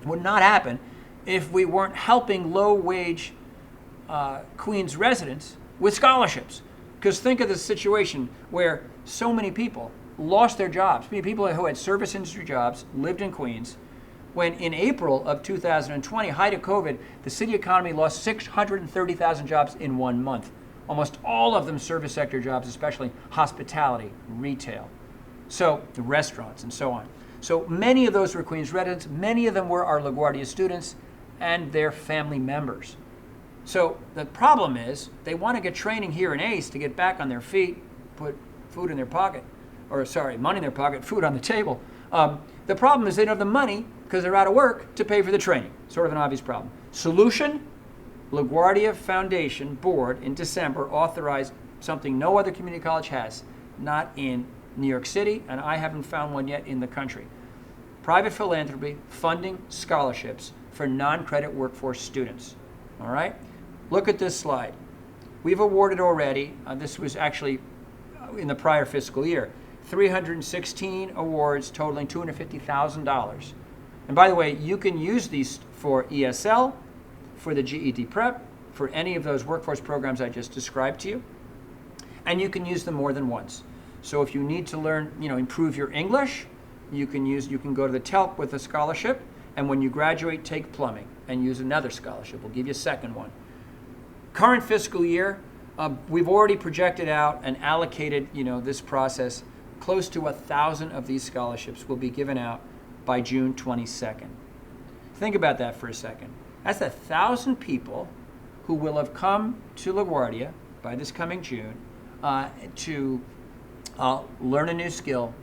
would not happen if we weren't helping low-wage Queens residents with scholarships. Because think of the situation where so many people lost their jobs. People who had service industry jobs lived in Queens. When in April of 2020, height of COVID, the city economy lost 630,000 jobs in 1 month. Almost all of them service sector jobs, especially hospitality, retail, so the restaurants and so on. So many of those were Queens residents. Many of them were our LaGuardia students and their family members. So the problem is they want to get training here in ACE to get back on their feet, put food in their pocket, money in their pocket, food on the table. The problem is they don't have the money because they're out of work to pay for the training. Sort of an obvious problem. Solution, LaGuardia Foundation Board in December authorized something no other community college has, not in New York City, and I haven't found one yet in the country. Private philanthropy funding scholarships for non-credit workforce students. All right? Look at this slide. We've awarded already, this was actually in the prior fiscal year, 316 awards totaling $250,000. And by the way, you can use these for ESL, for the GED prep, for any of those workforce programs I just described to you. And you can use them more than once. So if you need to learn, improve your English, you can go to the TELC with a scholarship, and when you graduate, take plumbing and use another scholarship. We'll give you a second one. Current fiscal year, we've already projected out and allocated, this process. Close to 1,000 of these scholarships will be given out by June 22nd. Think about that for a second. That's 1,000 people who will have come to LaGuardia by this coming June to learn a new skill,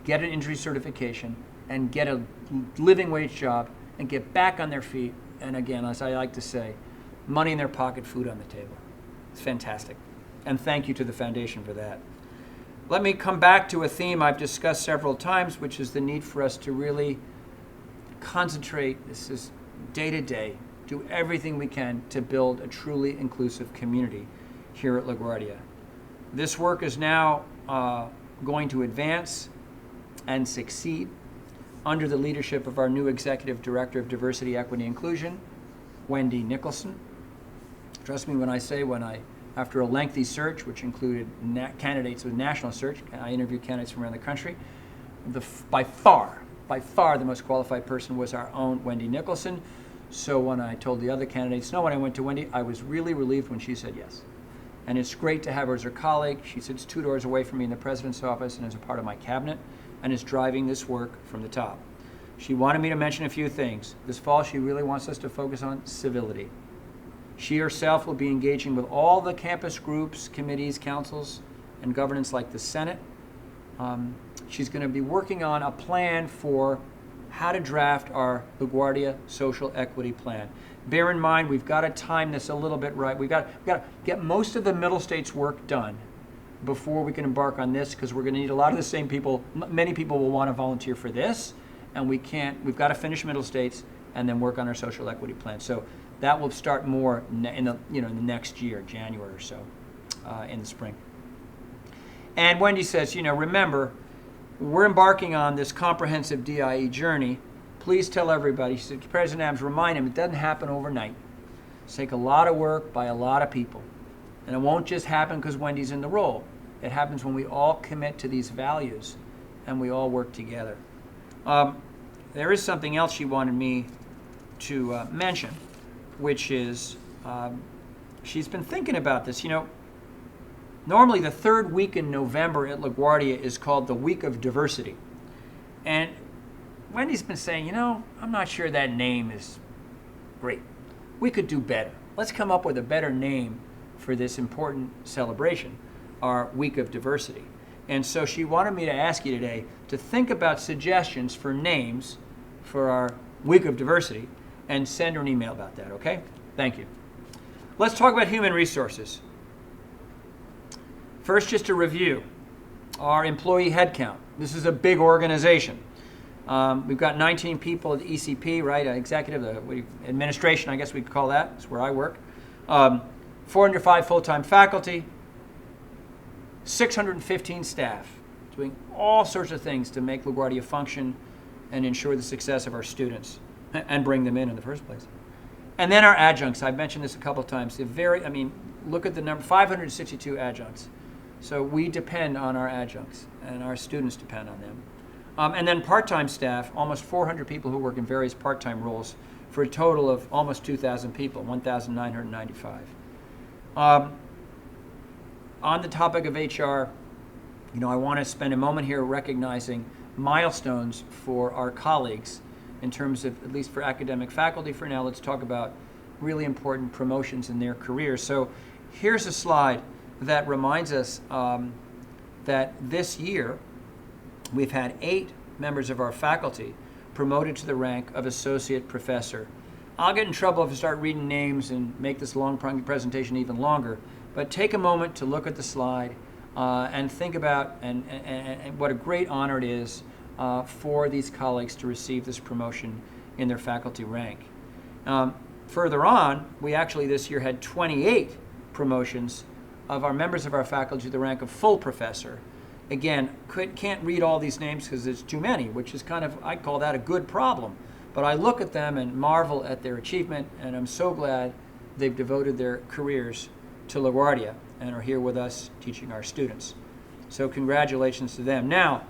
get an industry certification, and get a living wage job, and get back on their feet. And again, as I like to say, money in their pocket, food on the table. It's fantastic. And thank you to the foundation for that. Let me come back to a theme I've discussed several times, which is the need for us to really concentrate, this is day to day, do everything we can to build a truly inclusive community here at LaGuardia. This work is now going to advance and succeed under the leadership of our new Executive Director of Diversity, Equity, Inclusion, Wendy Nicholson. Trust me when I say, after a lengthy search, which included candidates with national search, I interviewed candidates from around the country, by far the most qualified person was our own Wendy Nicholson. So when I told the other candidates no, when I went to Wendy, I was really relieved when she said yes. And it's great to have her as her colleague. She sits 2 doors away from me in the president's office and is a part of my cabinet and is driving this work from the top. She wanted me to mention a few things. This fall, she really wants us to focus on civility. She herself will be engaging with all the campus groups, committees, councils, and governance like the Senate. She's going to be working on a plan for how to draft our LaGuardia Social Equity Plan. Bear in mind, we've got to time this a little bit right. We've got to get most of the middle states work done before we can embark on this, because we're going to need a lot of the same people. Many people will want to volunteer for this, and we've got to finish middle states and then work on our social equity plan. So that will start more in the next year, January or so, in the spring. And Wendy says, remember, we're embarking on this comprehensive DIE journey. Please tell everybody. She said, President Adams, remind him it doesn't happen overnight. It's take a lot of work by a lot of people. And it won't just happen because Wendy's in the role. It happens when we all commit to these values and we all work together. There is something else she wanted me to mention, which is she's been thinking about this. Normally the third week in November at LaGuardia is called the Week of Diversity. And Wendy's been saying, I'm not sure that name is great. We could do better. Let's come up with a better name for this important celebration, our Week of Diversity. And so she wanted me to ask you today to think about suggestions for names for our Week of Diversity and send her an email about that, okay? Thank you. Let's talk about human resources. First, just a review, our employee headcount. This is a big organization. We've got 19 people at the ECP, right? Executive, administration, I guess we could call that. That's where I work. 405 full-time faculty, 615 staff, doing all sorts of things to make LaGuardia function and ensure the success of our students and bring them in the first place. And then our adjuncts. I've mentioned this a couple of times. Look at the number, 562 adjuncts. So we depend on our adjuncts, and our students depend on them. And then part-time staff, almost 400 people who work in various part-time roles for a total of almost 2,000 people, 1,995. On the topic of HR, I want to spend a moment here recognizing milestones for our colleagues in terms of, at least for academic faculty for now. Let's talk about really important promotions in their careers. So here's a slide that reminds us that this year we've had 8 members of our faculty promoted to the rank of associate professor. I'll get in trouble if I start reading names and make this long presentation even longer, but take a moment to look at the slide and think about and what a great honor it is for these colleagues to receive this promotion in their faculty rank. Further on, we actually this year had 28 promotions of our members of our faculty to the rank of full professor. Again, can't read all these names because there's too many, which is I call that a good problem. But I look at them and marvel at their achievement, and I'm so glad they've devoted their careers to LaGuardia and are here with us teaching our students. So congratulations to them. Now,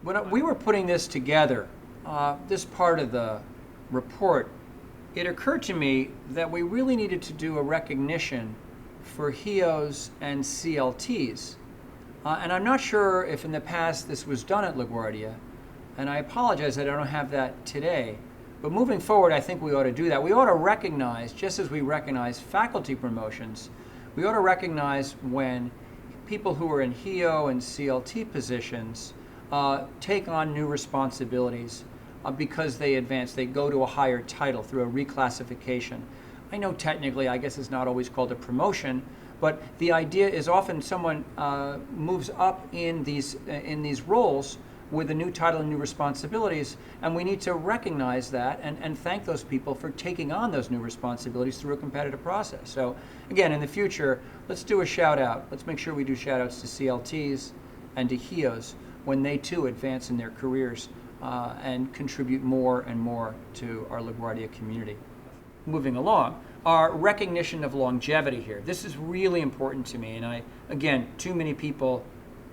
when we were putting this together, this part of the report, it occurred to me that we really needed to do a recognition for HEOs and CLTs. And I'm not sure if in the past this was done at LaGuardia, and I apologize that I don't have that today. But moving forward, I think we ought to do that. We ought to recognize, just as we recognize faculty promotions, we ought to recognize when people who are in HEO and CLT positions take on new responsibilities because they advance. They go to a higher title through a reclassification. I know technically, I guess it's not always called a promotion, but the idea is often someone moves up in these roles with a new title and new responsibilities, and we need to recognize that and thank those people for taking on those new responsibilities through a competitive process. So again, in the future, let's do a shout out. Let's make sure we do shout outs to CLTs and to HEOs when they too advance in their careers and contribute more and more to our LaGuardia community. Moving along, our recognition of longevity here. This is really important to me, and again, too many people,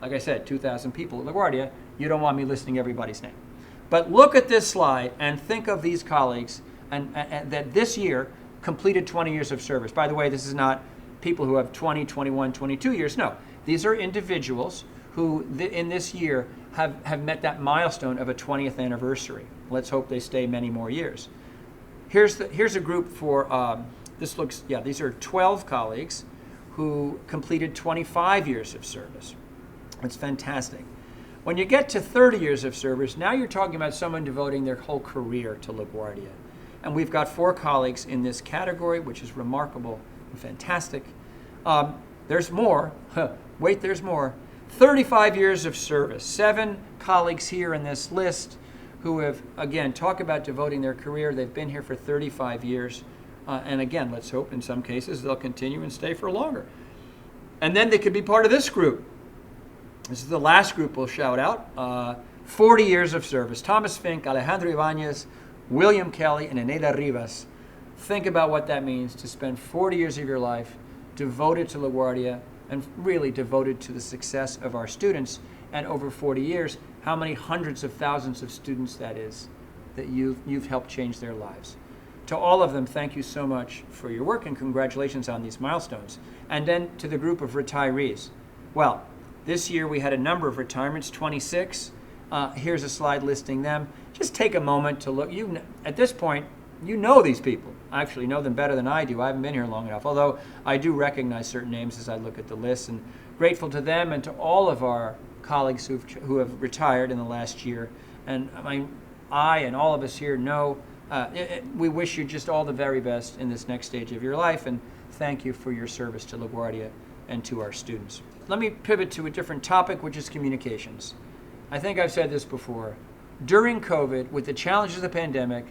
like I said, 2,000 people at LaGuardia, you don't want me listing everybody's name. But look at this slide and think of these colleagues and that this year completed 20 years of service. By the way, this is not people who have 20, 21, 22 years. No, these are individuals who in this year have met that milestone of a 20th anniversary. Let's hope they stay many more years. Here's a group for, these are 12 colleagues who completed 25 years of service. It's fantastic. When you get to 30 years of service, now you're talking about someone devoting their whole career to LaGuardia. And we've got 4 colleagues in this category, which is remarkable and fantastic. There's more. Wait, there's more. 35 years of service. 7 colleagues here in this list who have, again, talk about devoting their career. They've been here for 35 years. And again, let's hope in some cases they'll continue and stay for longer. And then they could be part of this group. This is the last group we'll shout out. 40 years of service. Thomas Fink, Alejandro Ibanez, William Kelly, and Eneida Rivas. Think about what that means to spend 40 years of your life devoted to LaGuardia and really devoted to the success of our students. And over 40 years, how many hundreds of thousands of students that is that you've helped change their lives. To all of them, thank you so much for your work and congratulations on these milestones. And then to the group of retirees. Well, this year we had a number of retirements, 26. Here's a slide listing them. Just take a moment to look. At this point, you know these people. I actually know them better than I do. I haven't been here long enough, although I do recognize certain names as I look at the list. And grateful to them and to all of our colleagues who have retired in the last year. And I and all of us here know we wish you just all the very best in this next stage of your life, and thank you for your service to LaGuardia and to our students. Let me pivot to a different topic, which is communications. I think I've said this before. During COVID, with the challenges of the pandemic,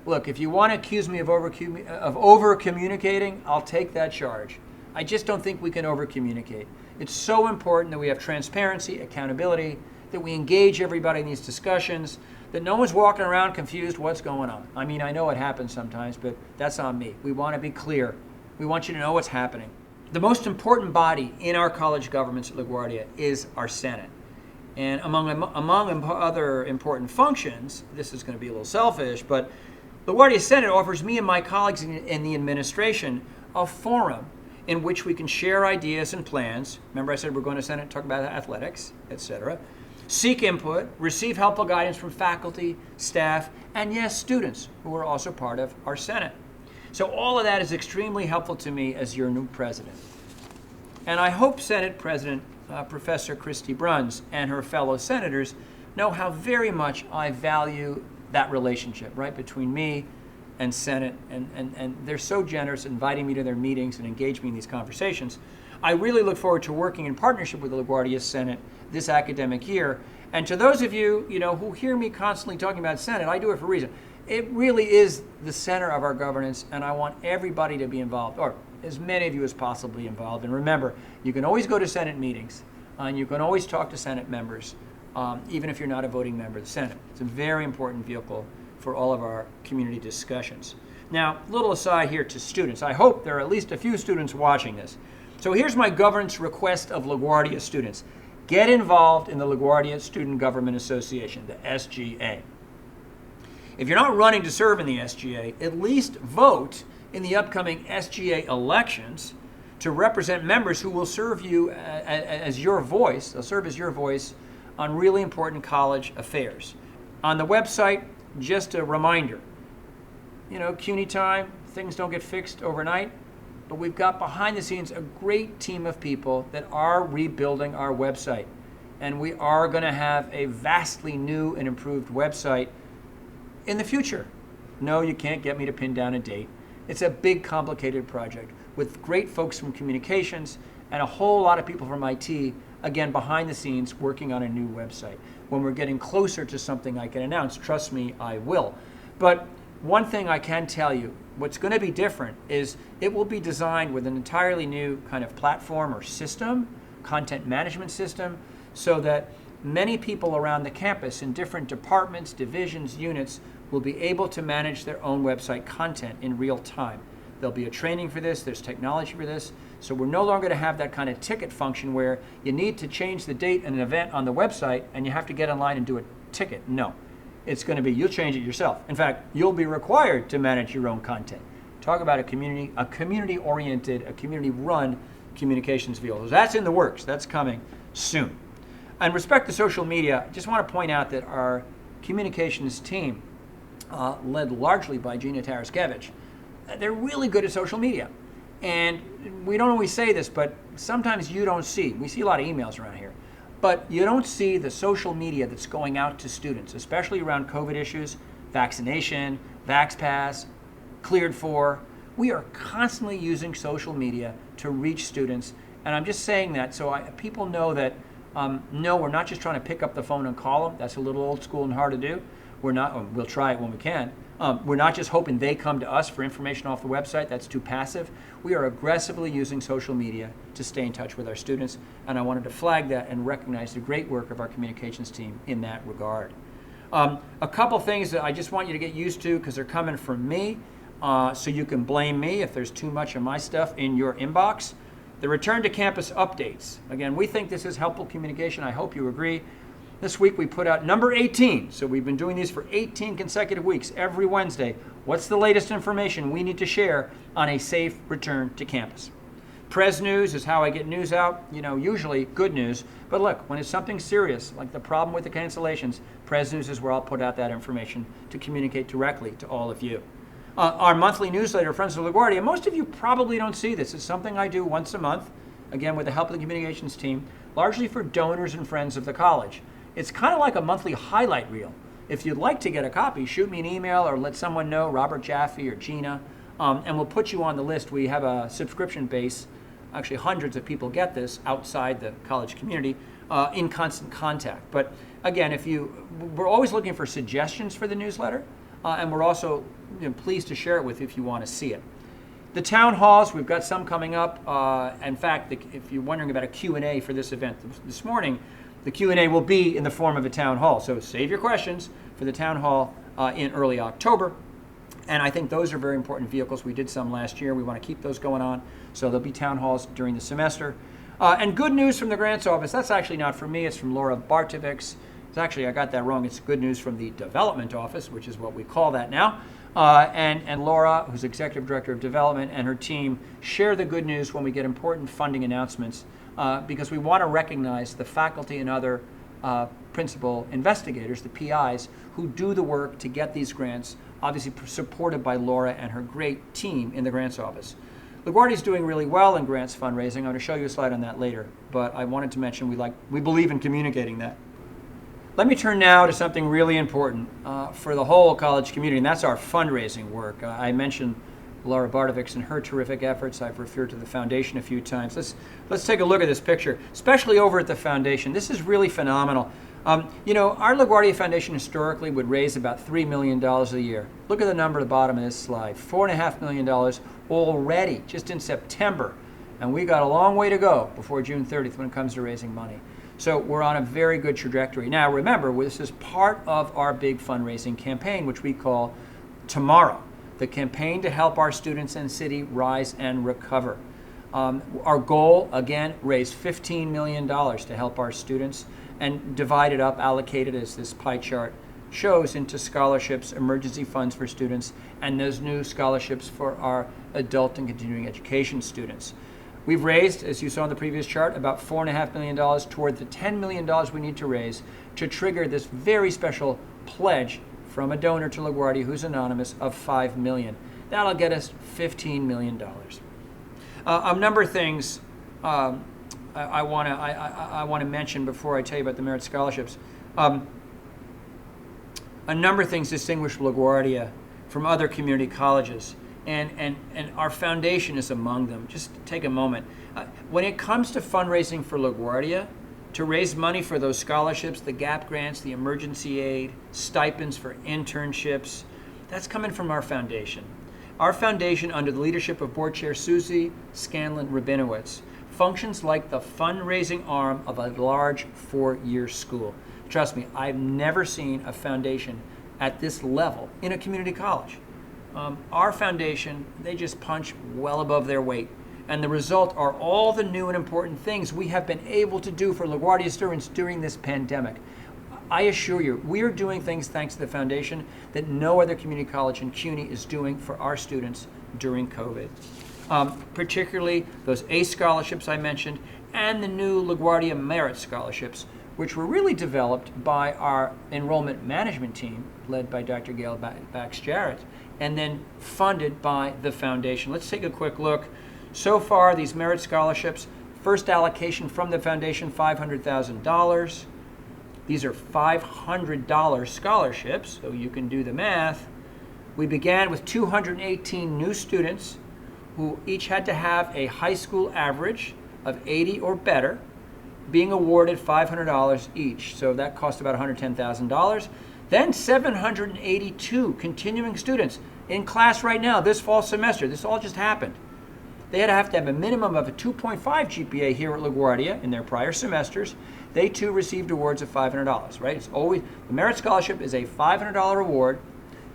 look, if you want to accuse me of over-communicating, I'll take that charge. I just don't think we can over-communicate. It's so important that we have transparency, accountability, that we engage everybody in these discussions, that no one's walking around confused what's going on. I mean, I know it happens sometimes, but that's on me. We want to be clear. We want you to know what's happening. The most important body in our college governments at LaGuardia is our Senate. And among other important functions, this is going to be a little selfish, but LaGuardia Senate offers me and my colleagues in the administration a forum in which we can share ideas and plans. Remember I said we're going to Senate, talk about athletics, etc. Seek input, receive helpful guidance from faculty, staff, and yes, students who are also part of our Senate. So all of that is extremely helpful to me as your new president. And I hope Senate President Professor Christy Bruns and her fellow senators know how very much I value that relationship, right, between me and Senate. And they're so generous inviting me to their meetings and engage me in these conversations. I really look forward to working in partnership with the LaGuardia Senate this academic year. And to those of you, who hear me constantly talking about Senate, I do it for a reason. It really is the center of our governance, and I want everybody to be involved, or as many of you as possibly involved. And remember, you can always go to Senate meetings, and you can always talk to Senate members, even if you're not a voting member of the Senate. It's a very important vehicle for all of our community discussions. Now, a little aside here to students. I hope there are at least a few students watching this. So here's my governance request of LaGuardia students. Get involved in the LaGuardia Student Government Association, the SGA. If you're not running to serve in the SGA, at least vote in the upcoming SGA elections to represent members who will serve you as your voice. They'll serve as your voice on really important college affairs. On the website, just a reminder, CUNY time, things don't get fixed overnight, but we've got behind the scenes a great team of people that are rebuilding our website. And we are going to have a vastly new and improved website in the future. No, you can't get me to pin down a date. It's a big, complicated project with great folks from communications and a whole lot of people from IT, again, behind the scenes working on a new website. When we're getting closer to something I can announce, trust me, I will. But one thing I can tell you, what's going to be different is it will be designed with an entirely new kind of platform or system, content management system, so that many people around the campus in different departments, divisions, units will be able to manage their own website content in real time. There'll be a training for this, there's technology for this, so we're no longer going to have that kind of ticket function where you need to change the date of an event on the website and you have to get online and do a ticket. No. It's going to be, you'll change it yourself. In fact, you'll be required to manage your own content. Talk about a community-oriented, a community-run communications field. So that's in the works. That's coming soon. In respect to social media, I just want to point out that our communications team, led largely by Gina Taraskevich, they're really good at social media. And we don't always say this, but sometimes you don't see. We see a lot of emails around here. But you don't see the social media that's going out to students, especially around COVID issues, vaccination, VaxPass, Cleared for. We are constantly using social media to reach students. And I'm just saying that so people know that, no, we're not just trying to pick up the phone and call them. That's a little old school and hard to do. We'll try it when we can. We're not just hoping they come to us for information off the website. That's too passive. We are aggressively using social media to stay in touch with our students, and I wanted to flag that and recognize the great work of our communications team in that regard. A couple things that I just want you to get used to because they're coming from me, so you can blame me if there's too much of my stuff in your inbox. The return to campus updates. Again, we think this is helpful communication. I hope you agree. This week we put out number 18. So we've been doing these for 18 consecutive weeks, every Wednesday. What's the latest information we need to share on a safe return to campus? Pres News is how I get news out, usually good news. But look, when it's something serious, like the problem with the cancellations, Pres News is where I'll put out that information to communicate directly to all of you. Our monthly newsletter, Friends of LaGuardia, most of you probably don't see this. It's something I do once a month, again with the help of the communications team, largely for donors and friends of the college. It's kind of like a monthly highlight reel. If you'd like to get a copy, shoot me an email or let someone know, Robert Jaffe or Gina, and we'll put you on the list. We have a subscription base. Actually, hundreds of people get this outside the college community in constant contact. But again, we're always looking for suggestions for the newsletter, and we're also pleased to share it with you if you want to see it. The town halls, we've got some coming up. In fact, if you're wondering about a Q&A for this event this morning, the Q&A will be in the form of a town hall. So save your questions for the town hall in early October. And I think those are very important vehicles. We did some last year. We want to keep those going on. So there'll be town halls during the semester. And good news from the grants office. That's actually not from me. It's from Laura Bartovics. It's actually, I got that wrong. It's good news from the development office, which is what we call that now. And Laura, who's executive director of development, and her team share the good news when we get important funding announcements. Because we want to recognize the faculty and other principal investigators, the PIs, who do the work to get these grants, obviously supported by Laura and her great team in the grants office. LaGuardia is doing really well in grants fundraising. I'm going to show you a slide on that later, but I wanted to mention we believe in communicating that. Let me turn now to something really important for the whole college community, and that's our fundraising work. I mentioned Laura Bartovics and her terrific efforts. I've referred to the foundation a few times. Let's take a look at this picture, especially over at the foundation. This is really phenomenal. Our LaGuardia Foundation historically would raise about $3 million a year. Look at the number at the bottom of this slide, $4.5 million already, just in September. And we got a long way to go before June 30th when it comes to raising money. So we're on a very good trajectory. Now remember, this is part of our big fundraising campaign, which we call Tomorrow, the campaign to help our students and city rise and recover. Our goal, again, raise $15 million to help our students and divide it up, allocated as this pie chart shows, into scholarships, emergency funds for students, and those new scholarships for our adult and continuing education students. We've raised, as you saw in the previous chart, about $4.5 million toward the $10 million we need to raise to trigger this very special pledge from a donor to LaGuardia who's anonymous of $5 million. That'll get us $15 million. A number of things I want to mention before I tell you about the merit scholarships. A number of things distinguish LaGuardia from other community colleges, and our foundation is among them. Just take a moment. When it comes to fundraising for LaGuardia, to raise money for those scholarships, the GAP grants, the emergency aid, stipends for internships, that's coming from our foundation. Our foundation, under the leadership of Board Chair Susie Scanlon-Rabinowitz, functions like the fundraising arm of a large four-year school. Trust me, I've never seen a foundation at this level in a community college. Our foundation, they just punch well above their weight. And the result are all the new and important things we have been able to do for LaGuardia students during this pandemic. I assure you, we are doing things thanks to the foundation that no other community college in CUNY is doing for our students during COVID. Particularly those ACE scholarships I mentioned and the new LaGuardia Merit scholarships, which were really developed by our enrollment management team, led by Dr. Gail Bax-Jarrett, and then funded by the foundation. Let's take a quick look. So far, these merit scholarships, first allocation from the foundation, $500,000. These are $500 scholarships, so you can do the math. We began with 218 new students who each had to have a high school average of 80 or better, being awarded $500 each. So that cost about $110,000. Then 782 continuing students in class right now, this fall semester. This all just happened. They had to have a minimum of a 2.5 GPA here at LaGuardia in their prior semesters. They too received awards of $500, right? It's always, the Merit Scholarship is a $500 award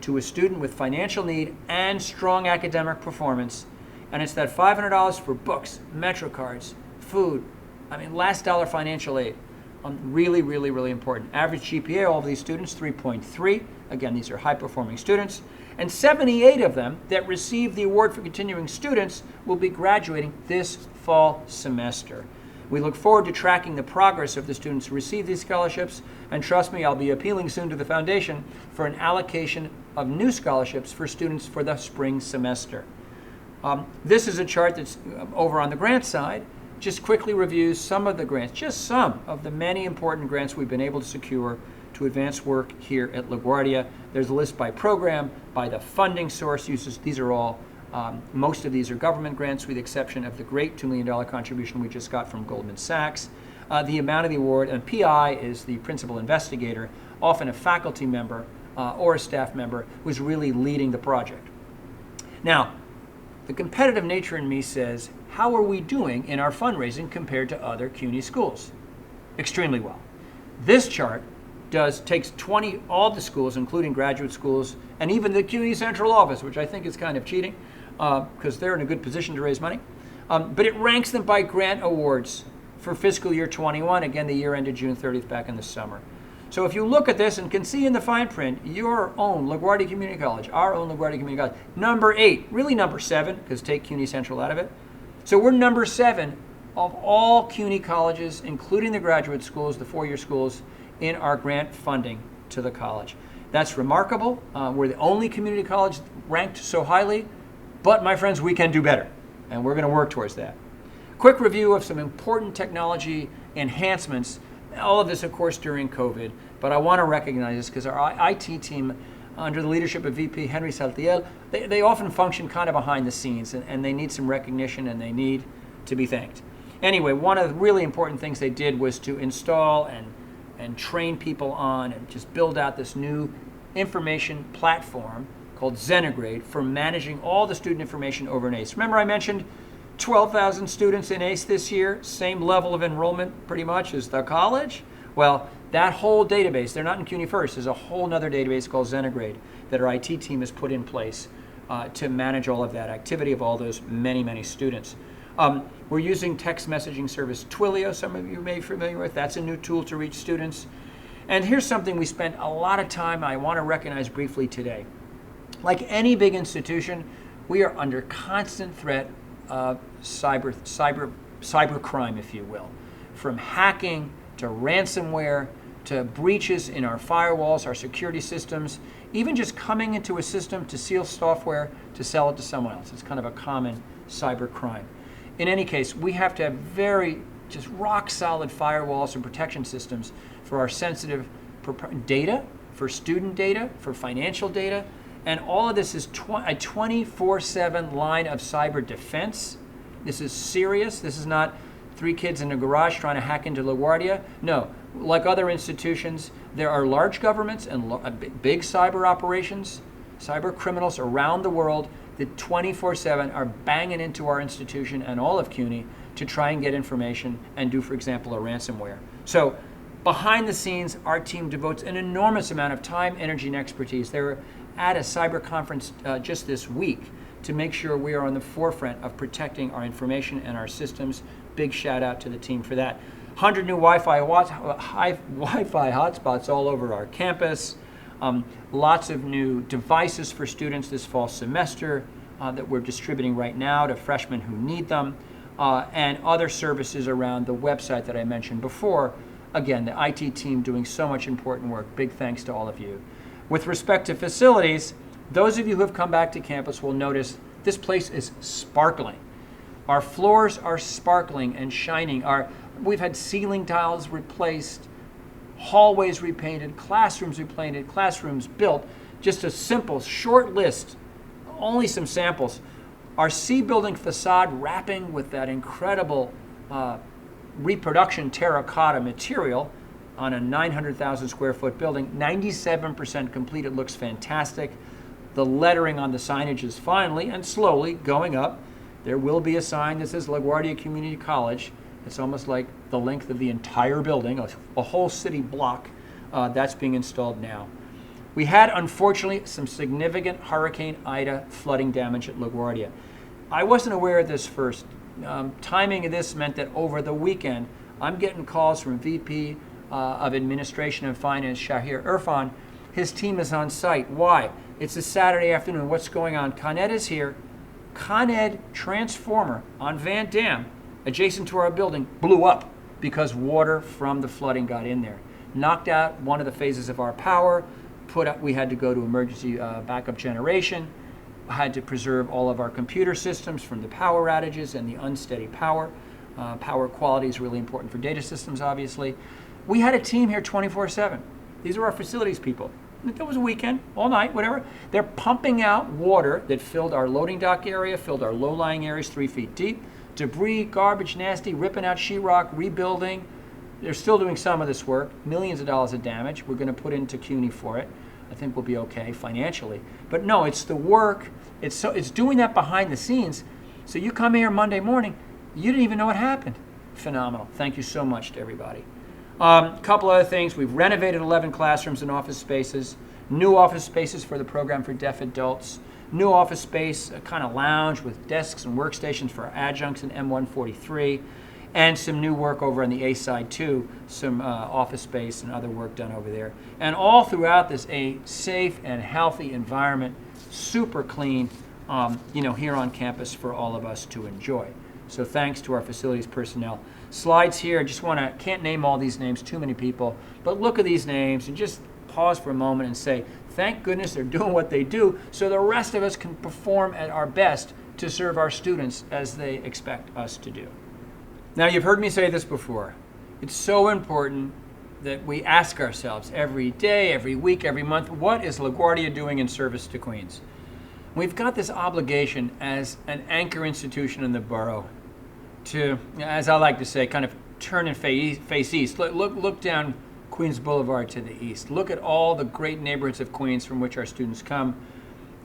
to a student with financial need and strong academic performance. And it's that $500 for books, MetroCards, food, last dollar financial aid. Really, really, really important. Average GPA, all of these students, 3.3. Again, these are high-performing students. And 78 of them that receive the award for continuing students will be graduating this fall semester. We look forward to tracking the progress of the students who receive these scholarships, and trust me, I'll be appealing soon to the foundation for an allocation of new scholarships for students for the spring semester. This is a chart that's over on the grant side. Just quickly reviews some of the grants, just some of the many important grants we've been able to secure to advance work here at LaGuardia. There's a list by program, by the funding source uses. These are all, most of these are government grants with the exception of the great $2 million contribution we just got from Goldman Sachs. The amount of the award, and PI is the principal investigator, often a faculty member or a staff member who's really leading the project. Now, the competitive nature in me says, how are we doing in our fundraising compared to other CUNY schools? Extremely well. This chart takes all the schools, including graduate schools, and even the CUNY central office, which I think is kind of cheating because they're in a good position to raise money. But it ranks them by grant awards for fiscal year 21, again, the year ended June 30th back in the summer. So if you look at this and can see in the fine print, your own LaGuardia Community College, our own LaGuardia Community College, number 8, really number 7, because take CUNY Central out of it. So we're number 7 of all CUNY colleges, including the graduate schools, the four-year schools, in our grant funding to the college. That's remarkable. We're the only community college ranked so highly, but my friends, we can do better, and we're going to work towards that. Quick review of some important technology enhancements. All of this, of course, during COVID, but I want to recognize this because our IT team, under the leadership of VP Henry Saltiel, they often function kind of behind the scenes, and they need some recognition, and they need to be thanked. Anyway, one of the really important things they did was to install and train people on and just build out this new information platform called Zenigrade for managing all the student information over an ACE. Remember I mentioned 12,000 students in ACE this year, same level of enrollment pretty much as the college? Well, that whole database, they're not in CUNY First, there's a whole nother database called Zenigrade that our IT team has put in place to manage all of that activity of all those many, many students. We're using text messaging service Twilio, some of you may be familiar with. That's a new tool to reach students. And here's something we spent a lot of time, I want to recognize briefly today. Like any big institution, we are under constant threat of cyber crime, if you will. From hacking to ransomware to breaches in our firewalls, our security systems, even just coming into a system to steal software to sell it to someone else. It's kind of a common cyber crime. In any case, we have to have very just rock solid firewalls and protection systems for our sensitive data, for student data, for financial data, and all of this is a 24/7 line of cyber defense. This is serious. This is not 3 kids in a garage trying to hack into LaGuardia. No, like other institutions, there are large governments and big cyber operations, cyber criminals around the world that 24/7 are banging into our institution and all of CUNY to try and get information and do, for example, a ransomware. So behind the scenes, our team devotes an enormous amount of time, energy, and expertise. They were at a cyber conference just this week to make sure we are on the forefront of protecting our information and our systems. Big shout out to the team for that. 100 new Wi-Fi hotspots all over our campus. Lots of new devices for students this fall semester that we're distributing right now to freshmen who need them, and other services around the website that I mentioned before. Again, the IT team doing so much important work. Big thanks to all of you. With respect to facilities, those of you who have come back to campus will notice this place is sparkling. Our floors are sparkling and shining. We've had ceiling tiles replaced, hallways repainted, classrooms repainted, classrooms built. Just a simple, short list, only some samples. Our C building facade wrapping with that incredible reproduction terracotta material on a 900,000 square foot building, 97% complete. It looks fantastic. The lettering on the signage is finally and slowly going up. There will be a sign that says LaGuardia Community College. It's almost like the length of the entire building, a whole city block. That's being installed now. We had, unfortunately, some significant Hurricane Ida flooding damage at LaGuardia. I wasn't aware of this first. Timing of this meant that over the weekend, I'm getting calls from VP of Administration and Finance, Shahir Irfan. His team is on site. Why? It's a Saturday afternoon. What's going on? Con Ed is here. Con Ed transformer on Van Dam, adjacent to our building, blew up because water from the flooding got in there. Knocked out one of the phases of our power. We had to go to emergency backup generation. Had to preserve all of our computer systems from the power outages and the unsteady power. Power quality is really important for data systems, obviously. We had a team here 24/7. These are our facilities people. It was a weekend, all night, whatever. They're pumping out water that filled our loading dock area, filled our low-lying areas 3 feet deep. Debris, garbage, nasty, ripping out sheetrock, rebuilding. They're still doing some of this work. Millions of dollars of damage. We're going to put into CUNY for it. I think we'll be okay financially. But no, it's the work. It's doing that behind the scenes. So you come here Monday morning, you didn't even know what happened. Phenomenal. Thank you so much to everybody. Couple other things. We've renovated 11 classrooms and office spaces. New office spaces for the program for deaf adults. New office space, a kind of lounge with desks and workstations for adjuncts in M143. And some new work over on the A side too, some office space and other work done over there. And all throughout this, a safe and healthy environment, super clean, here on campus for all of us to enjoy. So thanks to our facilities personnel. Slides here, can't name all these names, too many people, but look at these names and just pause for a moment and say, thank goodness they're doing what they do so the rest of us can perform at our best to serve our students as they expect us to do. Now, you've heard me say this before. It's so important that we ask ourselves every day, every week, every month, what is LaGuardia doing in service to Queens? We've got this obligation as an anchor institution in the borough to, as I like to say, kind of turn and face east. Look down Queens Boulevard to the east. Look at all the great neighborhoods of Queens from which our students come.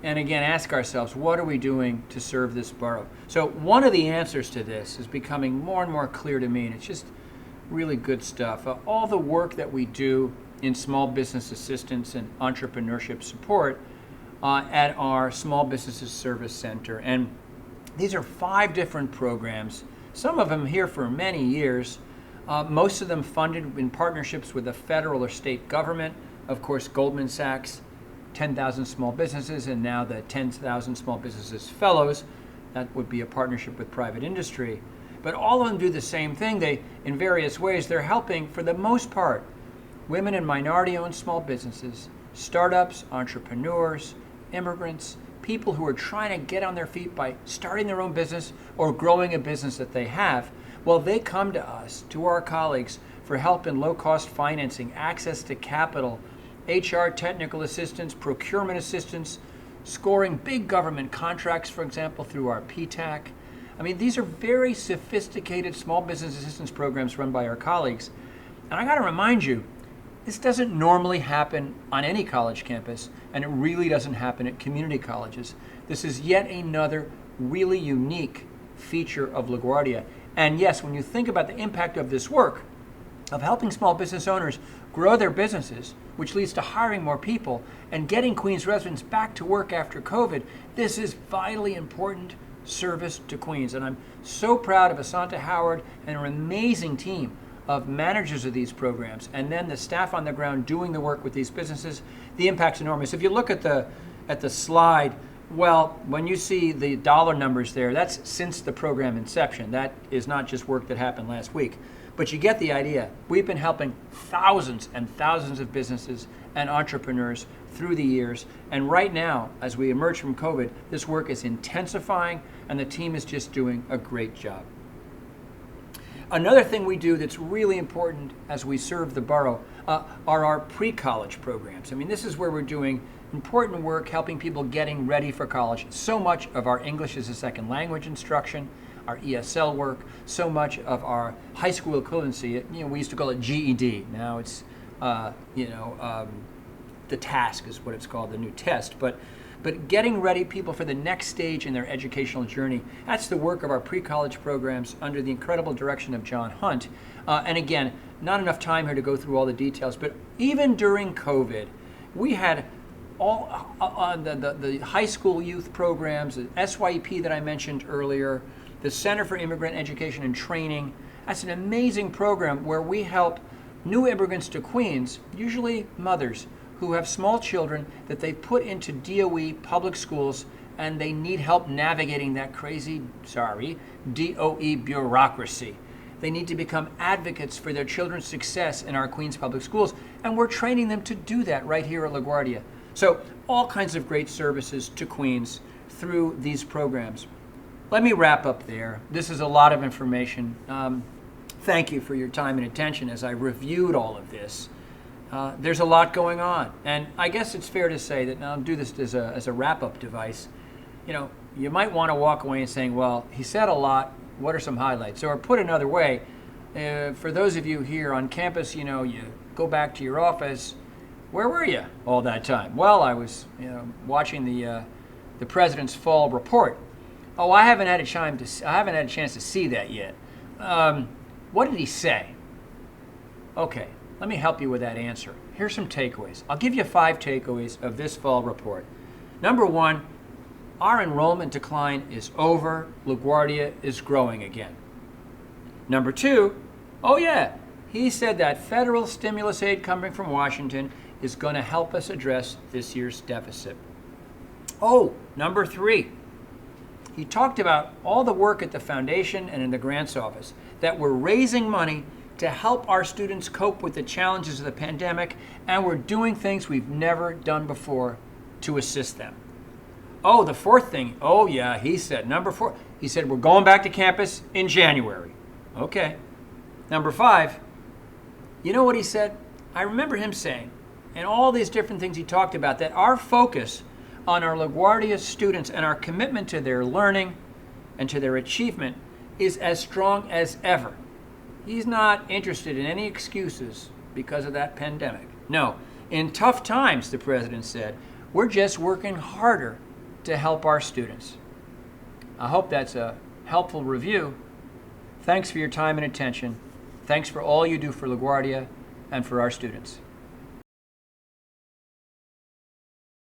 And again, ask ourselves, what are we doing to serve this borough? So one of the answers to this is becoming more and more clear to me, and it's just really good stuff. All the work that we do in small business assistance and entrepreneurship support at our Small Businesses Service Center. And these are 5 different programs, some of them here for many years, most of them funded in partnerships with the federal or state government. Of course, Goldman Sachs, 10,000 small businesses, and now the 10,000 small businesses fellows. That would be a partnership with private industry. But all of them do the same thing. In various ways, they're helping, for the most part, women and minority-owned small businesses, startups, entrepreneurs, immigrants, people who are trying to get on their feet by starting their own business or growing a business that they have. Well, they come to us, to our colleagues, for help in low-cost financing, access to capital, HR technical assistance, procurement assistance, scoring big government contracts, for example, through our PTAC. I mean, these are very sophisticated small business assistance programs run by our colleagues. And I got to remind you, this doesn't normally happen on any college campus, and it really doesn't happen at community colleges. This is yet another really unique feature of LaGuardia. And yes, when you think about the impact of this work, of helping small business owners grow their businesses, which leads to hiring more people and getting Queens residents back to work after COVID, this is vitally important service to Queens. And I'm so proud of Asanta Howard and her amazing team of managers of these programs, and then the staff on the ground doing the work with these businesses. The impact's enormous. If you look at the slide, well, when you see the dollar numbers there, that's since the program inception. That is not just work that happened last week. But you get the idea. We've been helping thousands and thousands of businesses and entrepreneurs through the years. And right now, as we emerge from COVID, this work is intensifying and the team is just doing a great job. Another thing we do that's really important as we serve the borough are our pre-college programs. I mean, this is where we're doing important work helping people getting ready for college. So much of our English as a second language instruction, our ESL work, so much of our high school equivalency, we used to call it GED. Now it's, the task is what it's called, the new test. But getting ready people for the next stage in their educational journey, that's the work of our pre-college programs under the incredible direction of John Hunt. And again, not enough time here to go through all the details, but even during COVID, we had all the high school youth programs, the SYEP that I mentioned earlier, the Center for Immigrant Education and Training. That's an amazing program where we help new immigrants to Queens, usually mothers, who have small children that they put into DOE public schools and they need help navigating that crazy, DOE bureaucracy. They need to become advocates for their children's success in our Queens public schools, and we're training them to do that right here at LaGuardia. So all kinds of great services to Queens through these programs. Let me wrap up there. This is a lot of information. Thank you for your time and attention as I reviewed all of this. There's a lot going on, and I guess it's fair to say that, and I'll do this as a wrap-up device, you might want to walk away and saying, well, he said a lot, what are some highlights? Or put another way, for those of you here on campus, you go back to your office, where were you all that time? Well, I was watching the president's fall report. Oh, I haven't had a chance to see that yet. What did he say? Okay, let me help you with that answer. Here's some takeaways. I'll give you 5 takeaways of this fall report. Number 1, our enrollment decline is over. LaGuardia is growing again. Number 2, oh yeah, he said that federal stimulus aid coming from Washington is going to help us address this year's deficit. Oh, number 3, he talked about all the work at the foundation and in the grants office, that we're raising money to help our students cope with the challenges of the pandemic, and we're doing things we've never done before to assist them. Oh, the 4th thing, oh yeah, he said, number 4, he said we're going back to campus in January. Okay. Number 5, you know what he said? I remember him saying, and all these different things he talked about, that our focus on our LaGuardia students and our commitment to their learning and to their achievement is as strong as ever. He's not interested in any excuses because of that pandemic. No, in tough times, the president said, we're just working harder to help our students. I hope that's a helpful review. Thanks for your time and attention. Thanks for all you do for LaGuardia and for our students.